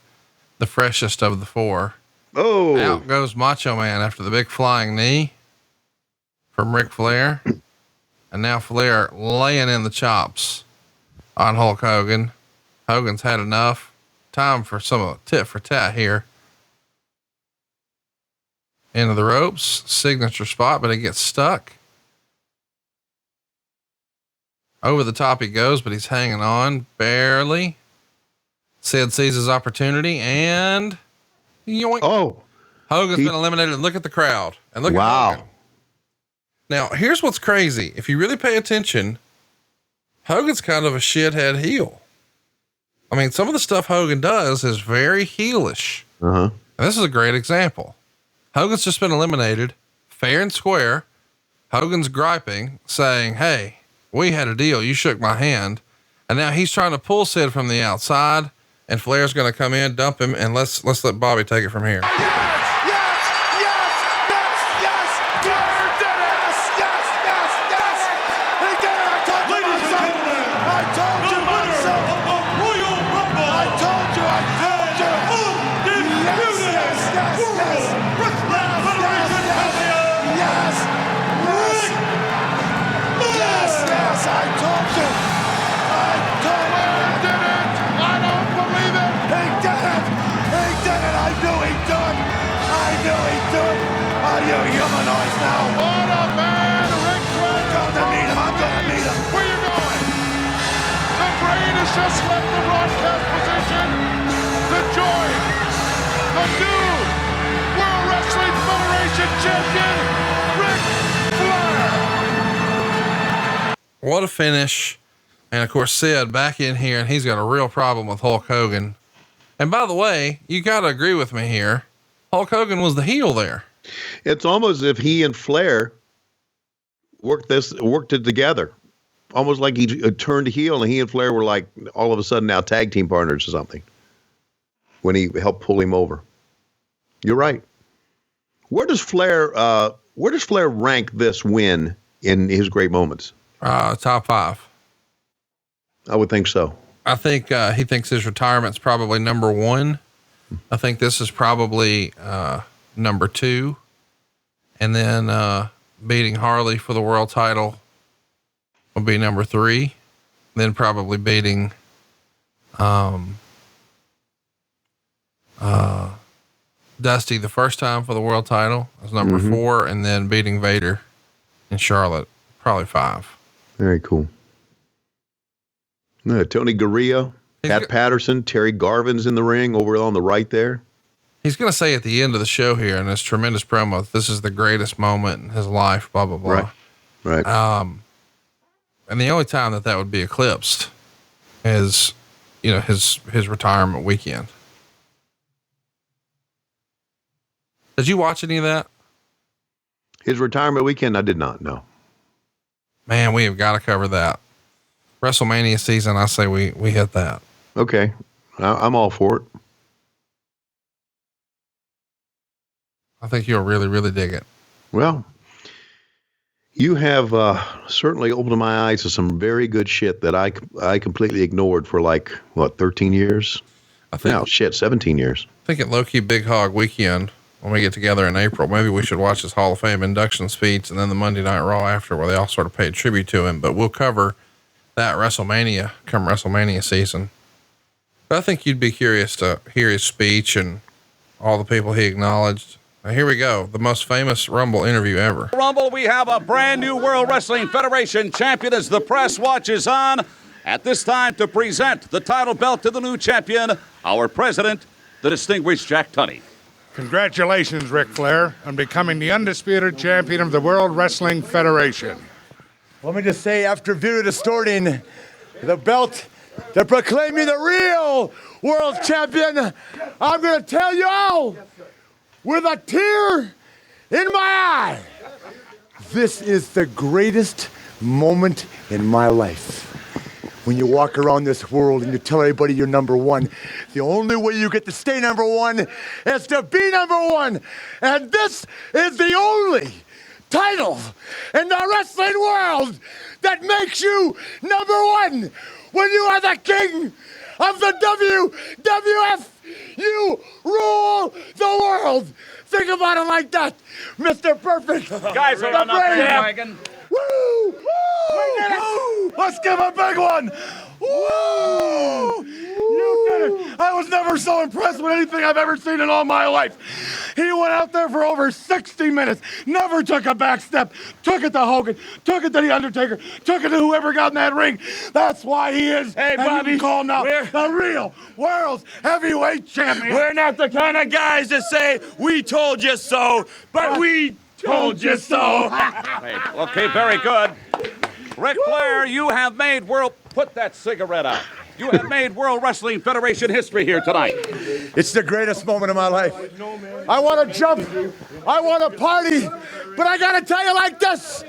the freshest of the 4. Oh, Out goes Macho Man after the big flying knee from Ric Flair. And now Flair laying in the chops on Hulk Hogan. Hogan's had enough. Time for some tit for tat here. Into the ropes, signature spot, but it gets stuck. Over the top he goes, but he's hanging on barely. Sid sees his opportunity and yoink. Oh, Hogan's been eliminated. Look at the crowd and look at Hogan. Now here's what's crazy. If you really pay attention, Hogan's kind of a shithead heel. I mean, some of the stuff Hogan does is very heelish. And this is a great example. Hogan's just been eliminated fair and square. Hogan's griping, saying, "Hey, we had a deal. You shook my hand." And now he's trying to pull Sid from the outside, and Flair's going to come in, dump him, and let's let Bobby take it from here. Just left the broadcast position to join the new World Wrestling Federation champion, Ric Flair. What a finish. And of course, Sid back in here, and he's got a real problem with Hulk Hogan. And by the way, you got to agree with me here. Hulk Hogan was the heel there. It's almost as if he and Flair worked it together. Almost like he turned heel, and he and Flair were like all of a sudden now tag team partners or something when he helped pull him over. You're right. Where does Flair rank this win in his great moments? Top 5. I would think so. I think, he thinks his retirement's probably number 1. I think this is probably, number 2. And then, beating Harley for the world title will be number 3, then probably beating, Dusty the first time for the world title as number 4, and then beating Vader in Charlotte, probably 5. Very cool. Tony Gurria, Pat Patterson, Terry Garvin's in the ring over on the right there. He's going to say at the end of the show here in this tremendous promo, this is the greatest moment in his life, blah, blah, blah. Right. And the only time that would be eclipsed is, his retirement weekend. Did you watch any of that? His retirement weekend? I did not, no. Man, we have got to cover that. WrestleMania season, I say we hit that. Okay. I'm all for it. I think you'll really, really dig it. Well, you have certainly opened my eyes to some very good shit that I completely ignored for 13 years? I think, 17 years. I think at Low Key Big Hog weekend, when we get together in April, maybe we should watch his Hall of Fame induction speech and then the Monday Night Raw after, where they all sort of paid tribute to him. But we'll cover that WrestleMania come WrestleMania season. But I think you'd be curious to hear his speech and all the people he acknowledged. Now, here we go. The most famous Rumble interview ever. Rumble, we have a brand new World Wrestling Federation champion as the press watches on. At this time, to present the title belt to the new champion, our president, the distinguished Jack Tunney. Congratulations, Ric Flair, on becoming the undisputed champion of the World Wrestling Federation. Let me just say, after video distorting the belt to proclaim me the real world champion, I'm going to tell you all, with a tear in my eye, this is the greatest moment in my life. When you walk around this world and you tell everybody you're number one, the only way you get to stay number one is to be number one. And this is the only title in the wrestling world that makes you number one when you are the king of the WWF. You rule the world. Think about it like that, Mr. Perfect. Guys are on the bandwagon. Woo! Woo! Let's give a big one. Woo! You did it. I was never so impressed with anything I've ever seen in all my life. He went out there for over 60 minutes, never took a back step, took it to Hogan, took it to The Undertaker, took it to whoever got in that ring. That's why he is, Hey, Bobby, call now, the real world's heavyweight champion. We're not the kind of guys that say, we told you so, but we told you so. Okay, very good. Ric Flair, you have made put that cigarette out. You have made World Wrestling Federation history here tonight. It's the greatest moment of my life. I want to jump. I want to party. But I got to tell you like this.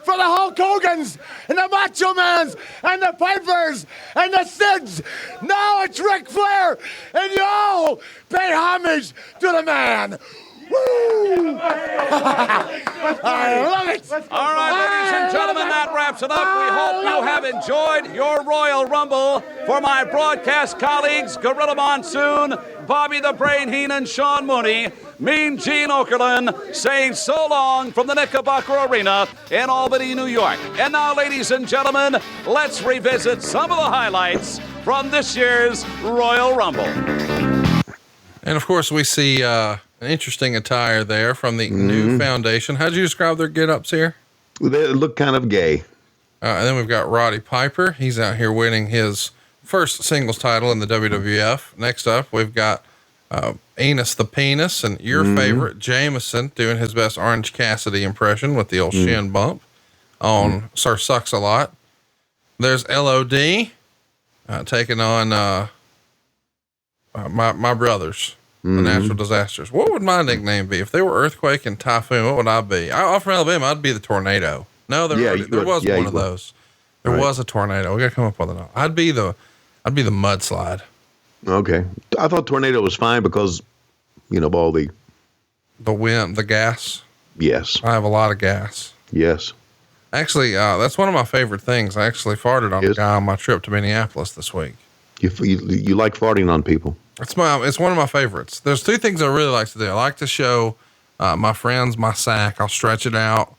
For the Hulk Hogans and the Macho Mans and the Pipers and the Sids, now it's Ric Flair. And y'all pay homage to the man. Woo! I love it. All right, ladies and gentlemen, that wraps it up. We hope you have enjoyed your Royal Rumble. For my broadcast colleagues, Gorilla Monsoon, Bobby the Brain Heenan, Sean Mooney, Mean Gene Okerlund, saying so long from the Knickerbocker Arena in Albany, New York. And now, ladies and gentlemen, let's revisit some of the highlights from this year's Royal Rumble. And of course, we see an interesting attire there from the new foundation. How'd you describe their get-ups here? They look kind of gay. And then we've got Roddy Piper. He's out here winning his first singles title in the WWF. Next up, we've got Enos the Penis and your favorite, Jameson, doing his best Orange Cassidy impression with the old shin bump on Sir Sucks-a-Lot. There's LOD taking on my brothers, the Natural Disasters. What would my nickname be? If they were Earthquake and Typhoon, what would I be? I'm from Alabama. I'd be the Tornado. No, there was one of those. There was a tornado. We got to come up with another. I'd be the mudslide. Okay. I thought tornado was fine because, of all the wind, the gas. Yes. I have a lot of gas. Yes. Actually, that's one of my favorite things. I actually farted on a guy on my trip to Minneapolis this week. You like farting on people? It's one of my favorites. There's two things I really like to do. I like to show my friends my sack. I'll stretch it out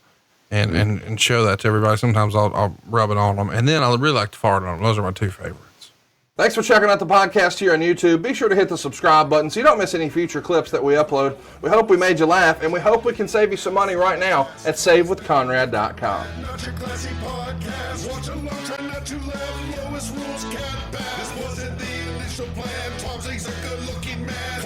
and show that to everybody. Sometimes I'll rub it on them, and then I really like to fart on them. Those are my two favorites. Thanks for checking out the podcast here on YouTube. Be sure to hit the subscribe button so you don't miss any future clips that we upload. We hope we made you laugh, and we hope we can save you some money right now at savewithconrad.com. Not your classy podcast. Watch along, try not to laugh. Lowest rules can't pass. This wasn't the initial plan. Tom's a good-looking man.